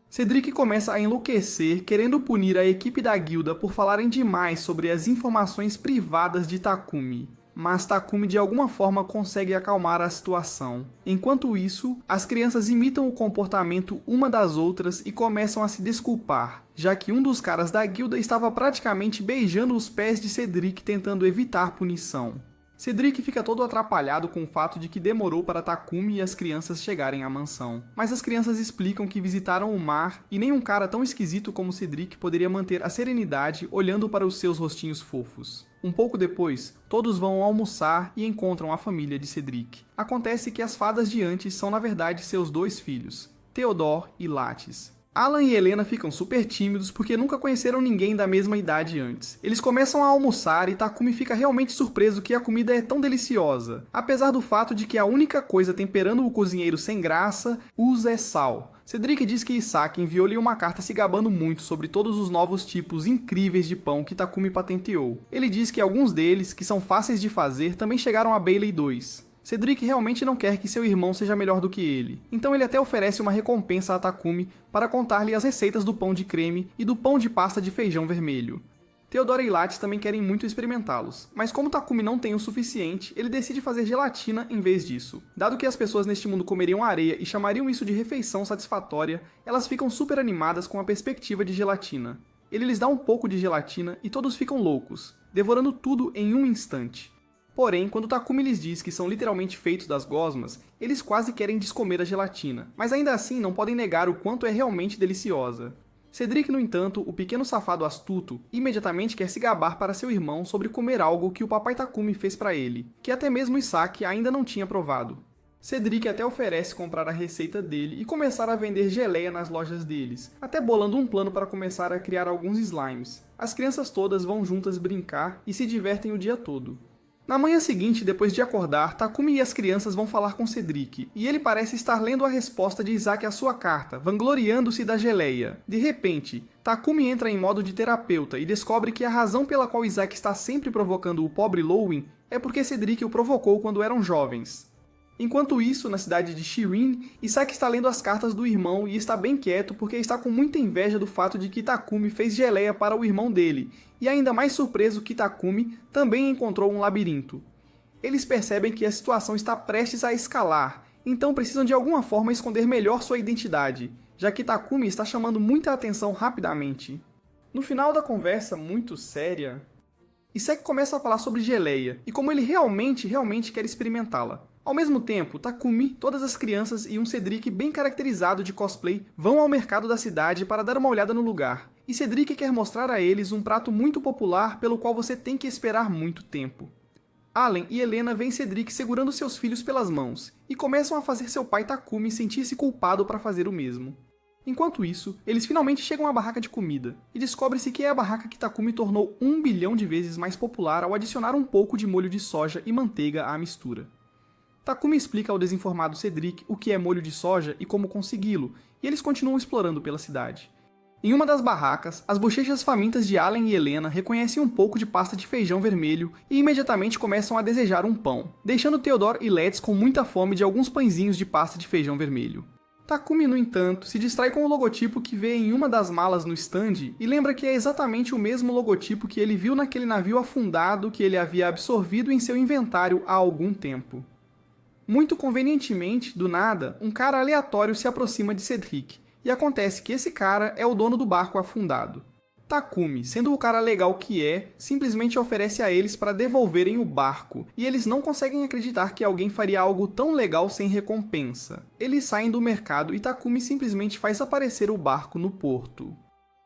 Cedric começa a enlouquecer, querendo punir a equipe da guilda por falarem demais sobre as informações privadas de Takumi. mas Takumi de alguma forma consegue acalmar a situação. Enquanto isso, as crianças imitam o comportamento uma das outras e começam a se desculpar, já que um dos caras da guilda estava praticamente beijando os pés de Cedric tentando evitar punição. Cedric fica todo atrapalhado com o fato de que demorou para Takumi e as crianças chegarem à mansão. Mas as crianças explicam que visitaram o mar e nem um cara tão esquisito como Cedric poderia manter a serenidade olhando para os seus rostinhos fofos. Um pouco depois, todos vão almoçar e encontram a família de Cedric. Acontece que as fadas de antes são na verdade seus 2 filhos, Theodore e Lattes. Alan e Helena ficam super tímidos porque nunca conheceram ninguém da mesma idade antes. Eles começam a almoçar e Takumi fica realmente surpreso que a comida é tão deliciosa, apesar do fato de que a única coisa temperando o cozinheiro sem graça usa é sal. Cedric diz que Isaac enviou-lhe uma carta se gabando muito sobre todos os novos tipos incríveis de pão que Takumi patenteou. Ele diz que alguns deles, que são fáceis de fazer, também chegaram a Bailey 2. Cedric realmente não quer que seu irmão seja melhor do que ele, então ele até oferece uma recompensa a Takumi para contar-lhe as receitas do pão de creme e do pão de pasta de feijão vermelho. Theodore e Lattes também querem muito experimentá-los, mas como Takumi não tem o suficiente, ele decide fazer gelatina em vez disso. Dado que as pessoas neste mundo comeriam areia e chamariam isso de refeição satisfatória, elas ficam super animadas com a perspectiva de gelatina. Ele lhes dá um pouco de gelatina e todos ficam loucos, devorando tudo em um instante. Porém, quando Takumi lhes diz que são literalmente feitos das gosmas, eles quase querem descomer a gelatina, mas ainda assim não podem negar o quanto é realmente deliciosa. Cedric, no entanto, o pequeno safado astuto, imediatamente quer se gabar para seu irmão sobre comer algo que o papai Takumi fez para ele, que até mesmo Isaac ainda não tinha provado. Cedric até oferece comprar a receita dele e começar a vender geleia nas lojas deles, até bolando um plano para começar a criar alguns slimes. As crianças todas vão juntas brincar e se divertem o dia todo. Na manhã seguinte, depois de acordar, Takumi e as crianças vão falar com Cedric, e ele parece estar lendo a resposta de Isaac à sua carta, vangloriando-se da geleia. De repente, Takumi entra em modo de terapeuta e descobre que a razão pela qual Isaac está sempre provocando o pobre Lowin é porque Cedric o provocou quando eram jovens. Enquanto isso, na cidade de Shirin, Isaac está lendo as cartas do irmão e está bem quieto porque está com muita inveja do fato de que Takumi fez geleia para o irmão dele, e ainda mais surpreso que Takumi também encontrou um labirinto. Eles percebem que a situação está prestes a escalar, então precisam de alguma forma esconder melhor sua identidade, já que Takumi está chamando muita atenção rapidamente. No final da conversa muito séria, Isaac começa a falar sobre geleia, e como ele realmente quer experimentá-la. Ao mesmo tempo, Takumi, todas as crianças e um Cedric bem caracterizado de cosplay vão ao mercado da cidade para dar uma olhada no lugar, e Cedric quer mostrar a eles um prato muito popular pelo qual você tem que esperar muito tempo. Allen e Helena veem Cedric segurando seus filhos pelas mãos, e começam a fazer seu pai Takumi sentir-se culpado para fazer o mesmo. Enquanto isso, eles finalmente chegam à barraca de comida, e descobre-se que é a barraca que Takumi tornou 1 bilhão de vezes mais popular ao adicionar um pouco de molho de soja e manteiga à mistura. Takumi explica ao desinformado Cedric o que é molho de soja e como consegui-lo, e eles continuam explorando pela cidade. Em uma das barracas, as bochechas famintas de Allen e Helena reconhecem um pouco de pasta de feijão vermelho e imediatamente começam a desejar um pão, deixando Theodore e Lattes com muita fome de alguns pãezinhos de pasta de feijão vermelho. Takumi, no entanto, se distrai com o logotipo que vê em uma das malas no stand e lembra que é exatamente o mesmo logotipo que ele viu naquele navio afundado que ele havia absorvido em seu inventário há algum tempo. Muito convenientemente, do nada, um cara aleatório se aproxima de Cedric, e acontece que esse cara é o dono do barco afundado. Takumi, sendo o cara legal que é, simplesmente oferece a eles para devolverem o barco, e eles não conseguem acreditar que alguém faria algo tão legal sem recompensa. Eles saem do mercado e Takumi simplesmente faz aparecer o barco no porto.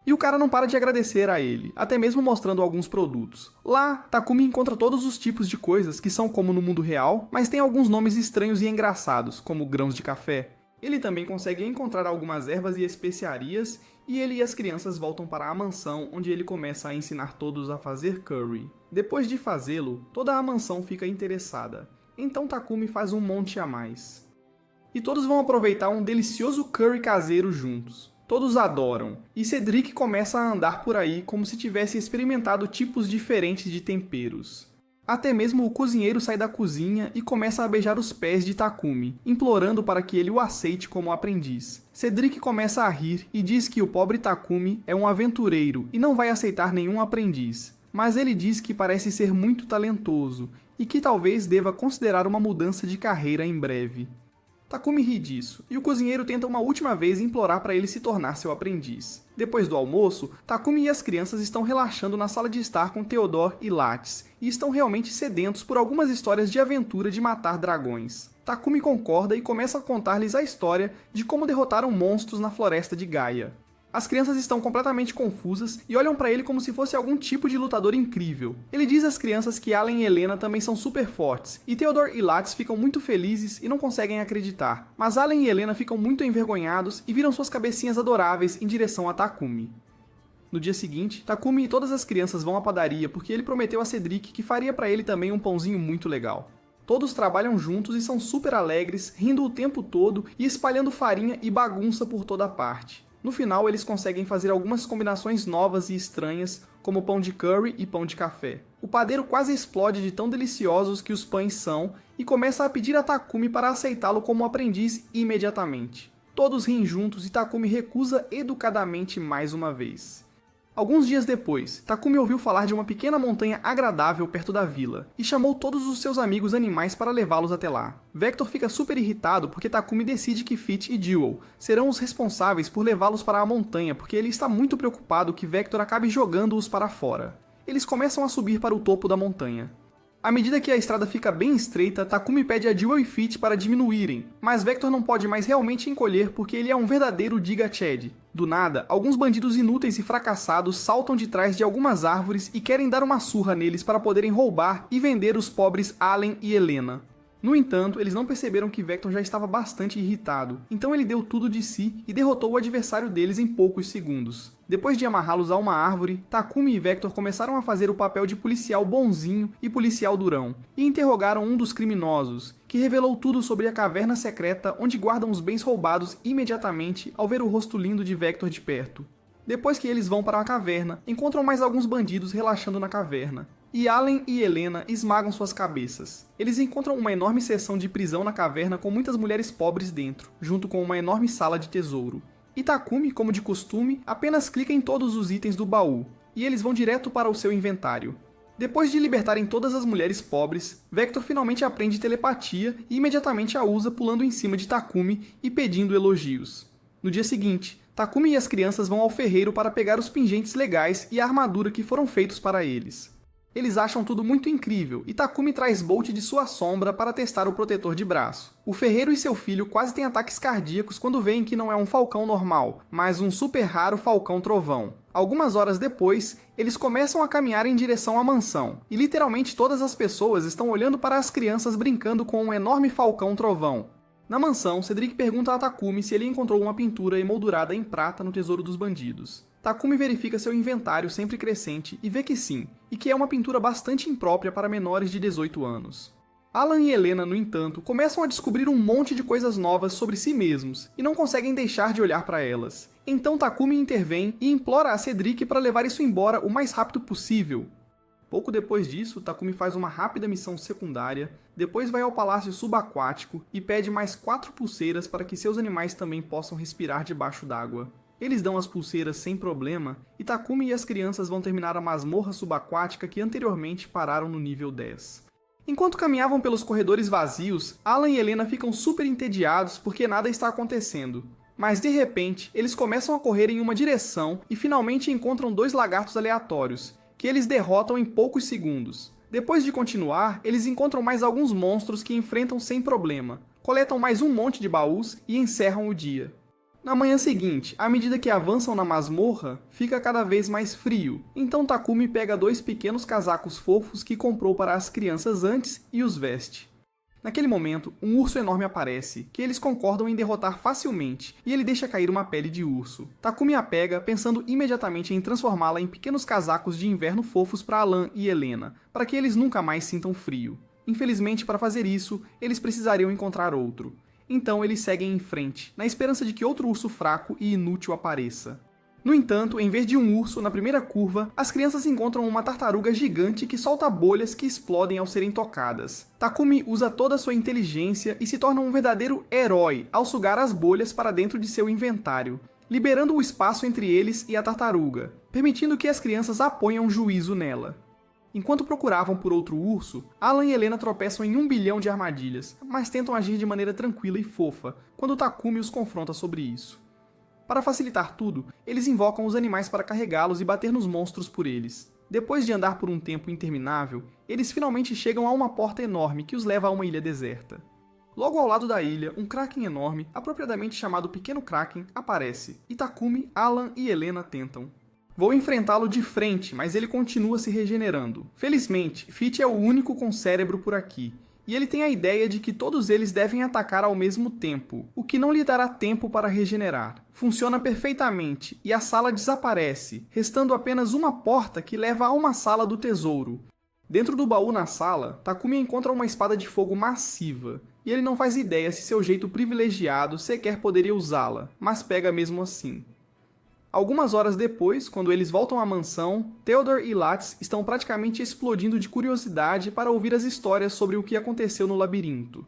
E o cara não para de agradecer a ele, até mesmo mostrando alguns produtos. Lá, Takumi encontra todos os tipos de coisas que são como no mundo real, mas tem alguns nomes estranhos e engraçados, como grãos de café. Ele também consegue encontrar algumas ervas e especiarias, e ele e as crianças voltam para a mansão, onde ele começa a ensinar todos a fazer curry. Depois de fazê-lo, toda a mansão fica interessada, então Takumi faz um monte a mais. E todos vão aproveitar um delicioso curry caseiro juntos. Todos adoram, e Cedric começa a andar por aí como se tivesse experimentado tipos diferentes de temperos. Até mesmo o cozinheiro sai da cozinha e começa a beijar os pés de Takumi, implorando para que ele o aceite como aprendiz. Cedric começa a rir e diz que o pobre Takumi é um aventureiro e não vai aceitar nenhum aprendiz, mas ele diz que parece ser muito talentoso e que talvez deva considerar uma mudança de carreira em breve. Takumi ri disso, e o cozinheiro tenta uma última vez implorar para ele se tornar seu aprendiz. Depois do almoço, Takumi e as crianças estão relaxando na sala de estar com Theodore e Lattes, e estão realmente sedentos por algumas histórias de aventura de matar dragões. Takumi concorda e começa a contar-lhes a história de como derrotaram monstros na floresta de Gaia. As crianças estão completamente confusas e olham para ele como se fosse algum tipo de lutador incrível. Ele diz às crianças que Allen e Helena também são super fortes, e Theodore e Lattes ficam muito felizes e não conseguem acreditar. Mas Allen e Helena ficam muito envergonhados e viram suas cabecinhas adoráveis em direção a Takumi. No dia seguinte, Takumi e todas as crianças vão à padaria porque ele prometeu a Cedric que faria para ele também um pãozinho muito legal. Todos trabalham juntos e são super alegres, rindo o tempo todo e espalhando farinha e bagunça por toda parte. No final, eles conseguem fazer algumas combinações novas e estranhas, como pão de curry e pão de café. O padeiro quase explode de tão deliciosos que os pães são e começa a pedir a Takumi para aceitá-lo como aprendiz imediatamente. Todos riem juntos e Takumi recusa educadamente mais uma vez. Alguns dias depois, Takumi ouviu falar de uma pequena montanha agradável perto da vila, e chamou todos os seus amigos animais para levá-los até lá. Vector fica super irritado porque Takumi decide que Fit e Jewel serão os responsáveis por levá-los para a montanha porque ele está muito preocupado que Vector acabe jogando-os para fora. Eles começam a subir para o topo da montanha. À medida que a estrada fica bem estreita, Takumi pede a Jewel e Fit para diminuírem, mas Vector não pode mais realmente encolher porque ele é um verdadeiro Giga Chad. Do nada, alguns bandidos inúteis e fracassados saltam de trás de algumas árvores e querem dar uma surra neles para poderem roubar e vender os pobres Allen e Helena. No entanto, eles não perceberam que Vector já estava bastante irritado, então ele deu tudo de si e derrotou o adversário deles em poucos segundos. Depois de amarrá-los a uma árvore, Takumi e Vector começaram a fazer o papel de policial bonzinho e policial durão, e interrogaram um dos criminosos, que revelou tudo sobre a caverna secreta onde guardam os bens roubados imediatamente ao ver o rosto lindo de Vector de perto. Depois que eles vão para a caverna, encontram mais alguns bandidos relaxando na caverna, e Allen e Helena esmagam suas cabeças. Eles encontram uma enorme seção de prisão na caverna com muitas mulheres pobres dentro, junto com uma enorme sala de tesouro. E Takumi, como de costume, apenas clica em todos os itens do baú, e eles vão direto para o seu inventário. Depois de libertarem todas as mulheres pobres, Vector finalmente aprende telepatia e imediatamente a usa pulando em cima de Takumi e pedindo elogios. No dia seguinte, Takumi e as crianças vão ao ferreiro para pegar os pingentes legais e a armadura que foram feitos para eles. Eles acham tudo muito incrível, e Takumi traz Bolt de sua sombra para testar o protetor de braço. O ferreiro e seu filho quase têm ataques cardíacos quando veem que não é um falcão normal, mas um super raro falcão trovão. Algumas horas depois, eles começam a caminhar em direção à mansão, e literalmente todas as pessoas estão olhando para as crianças brincando com um enorme falcão trovão. Na mansão, Cedric pergunta a Takumi se ele encontrou uma pintura emoldurada em prata no tesouro dos bandidos. Takumi verifica seu inventário sempre crescente e vê que sim, e que é uma pintura bastante imprópria para menores de 18 anos. Alan e Helena, no entanto, começam a descobrir um monte de coisas novas sobre si mesmos, e não conseguem deixar de olhar para elas. Então Takumi intervém e implora a Cedric para levar isso embora o mais rápido possível. Pouco depois disso, Takumi faz uma rápida missão secundária, depois vai ao palácio subaquático e pede mais 4 pulseiras para que seus animais também possam respirar debaixo d'água. Eles dão as pulseiras sem problema, e Takumi e as crianças vão terminar a masmorra subaquática que anteriormente pararam no nível 10. Enquanto caminhavam pelos corredores vazios, Alan e Helena ficam super entediados porque nada está acontecendo. Mas de repente, eles começam a correr em uma direção e finalmente encontram 2 lagartos aleatórios, que eles derrotam em poucos segundos. Depois de continuar, eles encontram mais alguns monstros que enfrentam sem problema, coletam mais um monte de baús e encerram o dia. Na manhã seguinte, à medida que avançam na masmorra, fica cada vez mais frio, então Takumi pega 2 pequenos casacos fofos que comprou para as crianças antes e os veste. Naquele momento, um urso enorme aparece, que eles concordam em derrotar facilmente, e ele deixa cair uma pele de urso. Takumi a pega, pensando imediatamente em transformá-la em pequenos casacos de inverno fofos para Alan e Helena, para que eles nunca mais sintam frio. Infelizmente, para fazer isso, eles precisariam encontrar outro. Então eles seguem em frente, na esperança de que outro urso fraco e inútil apareça. No entanto, em vez de um urso na primeira curva, as crianças encontram uma tartaruga gigante que solta bolhas que explodem ao serem tocadas. Takumi usa toda a sua inteligência e se torna um verdadeiro herói ao sugar as bolhas para dentro de seu inventário, liberando o espaço entre eles e a tartaruga, permitindo que as crianças aponham juízo nela. Enquanto procuravam por outro urso, Alan e Helena tropeçam em 1 bilhão de armadilhas, mas tentam agir de maneira tranquila e fofa, quando Takumi os confronta sobre isso. Para facilitar tudo, eles invocam os animais para carregá-los e bater nos monstros por eles. Depois de andar por um tempo interminável, eles finalmente chegam a uma porta enorme que os leva a uma ilha deserta. Logo ao lado da ilha, um Kraken enorme, apropriadamente chamado Pequeno Kraken, aparece, e Takumi, Alan e Helena tentam. Vou enfrentá-lo de frente, mas ele continua se regenerando. Felizmente, Fitch é o único com cérebro por aqui, e ele tem a ideia de que todos eles devem atacar ao mesmo tempo, o que não lhe dará tempo para regenerar. Funciona perfeitamente, e a sala desaparece, restando apenas uma porta que leva a uma sala do tesouro. Dentro do baú na sala, Takumi encontra uma espada de fogo massiva, e ele não faz ideia se seu jeito privilegiado sequer poderia usá-la, mas pega mesmo assim. Algumas horas depois, quando eles voltam à mansão, Theodore e Latz estão praticamente explodindo de curiosidade para ouvir as histórias sobre o que aconteceu no labirinto.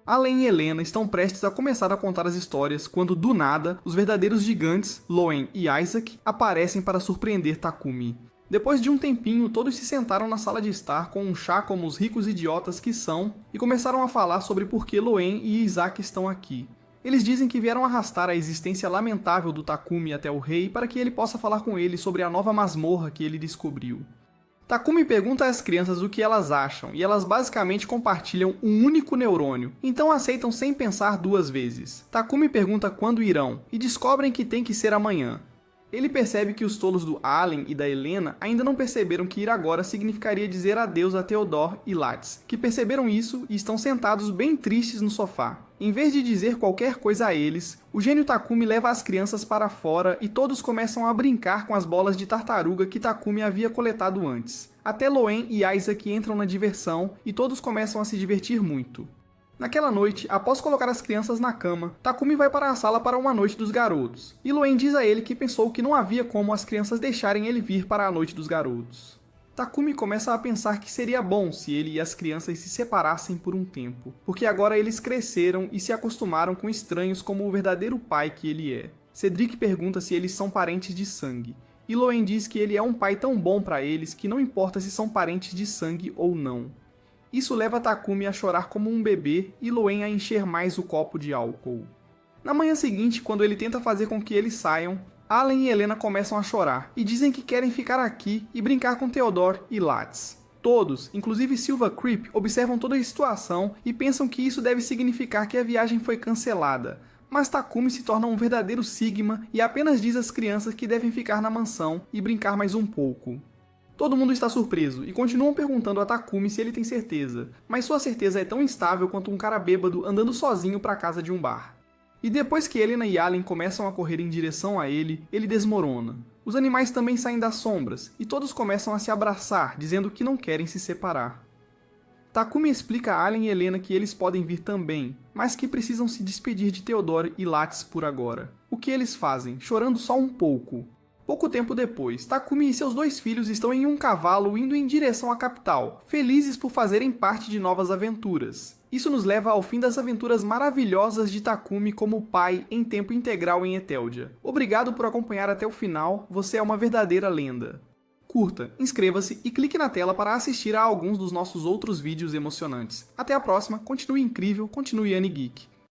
Alan e Helena estão prestes a começar a contar as histórias quando, do nada, os verdadeiros gigantes, Loen e Isaac, aparecem para surpreender Takumi. Depois de um tempinho, todos se sentaram na sala de estar com um chá como os ricos idiotas que são e começaram a falar sobre por que Loen e Isaac estão aqui. Eles dizem que vieram arrastar a existência lamentável do Takumi até o rei para que ele possa falar com ele sobre a nova masmorra que ele descobriu. Takumi pergunta às crianças o que elas acham, e elas basicamente compartilham um único neurônio, então aceitam sem pensar duas vezes. Takumi pergunta quando irão, e descobrem que tem que ser amanhã. Ele percebe que os tolos do Alan e da Helena ainda não perceberam que ir agora significaria dizer adeus a Theodore e Latz, que perceberam isso e estão sentados bem tristes no sofá. Em vez de dizer qualquer coisa a eles, o gênio Takumi leva as crianças para fora e todos começam a brincar com as bolas de tartaruga que Takumi havia coletado antes. Até Loen e Isaac entram na diversão e todos começam a se divertir muito. Naquela noite, após colocar as crianças na cama, Takumi vai para a sala para uma noite dos garotos, e Loen diz a ele que pensou que não havia como as crianças deixarem ele vir para a noite dos garotos. Takumi começa a pensar que seria bom se ele e as crianças se separassem por um tempo, porque agora eles cresceram e se acostumaram com estranhos como o verdadeiro pai que ele é. Cedric pergunta se eles são parentes de sangue, e Loen diz que ele é um pai tão bom para eles que não importa se são parentes de sangue ou não. Isso leva Takumi a chorar como um bebê e Loen a encher mais o copo de álcool. Na manhã seguinte, quando ele tenta fazer com que eles saiam, Alan e Helena começam a chorar e dizem que querem ficar aqui e brincar com Theodore e Latz. Todos, inclusive Silva Creep, observam toda a situação e pensam que isso deve significar que a viagem foi cancelada, mas Takumi se torna um verdadeiro Sigma e apenas diz às crianças que devem ficar na mansão e brincar mais um pouco. Todo mundo está surpreso e continuam perguntando a Takumi se ele tem certeza, mas sua certeza é tão instável quanto um cara bêbado andando sozinho para a casa de um bar. E depois que Helena e Alan começam a correr em direção a ele, ele desmorona. Os animais também saem das sombras, e todos começam a se abraçar, dizendo que não querem se separar. Takumi explica a Alan e Helena que eles podem vir também, mas que precisam se despedir de Theodore e Latz por agora. O que eles fazem, chorando só um pouco. Pouco tempo depois, Takumi e seus 2 filhos estão em um cavalo indo em direção à capital, felizes por fazerem parte de novas aventuras. Isso nos leva ao fim das aventuras maravilhosas de Takumi como pai em tempo integral em Eteldia. Obrigado por acompanhar até o final, você é uma verdadeira lenda. Curta, inscreva-se e clique na tela para assistir a alguns dos nossos outros vídeos emocionantes. Até a próxima, continue incrível, continue AniGeek.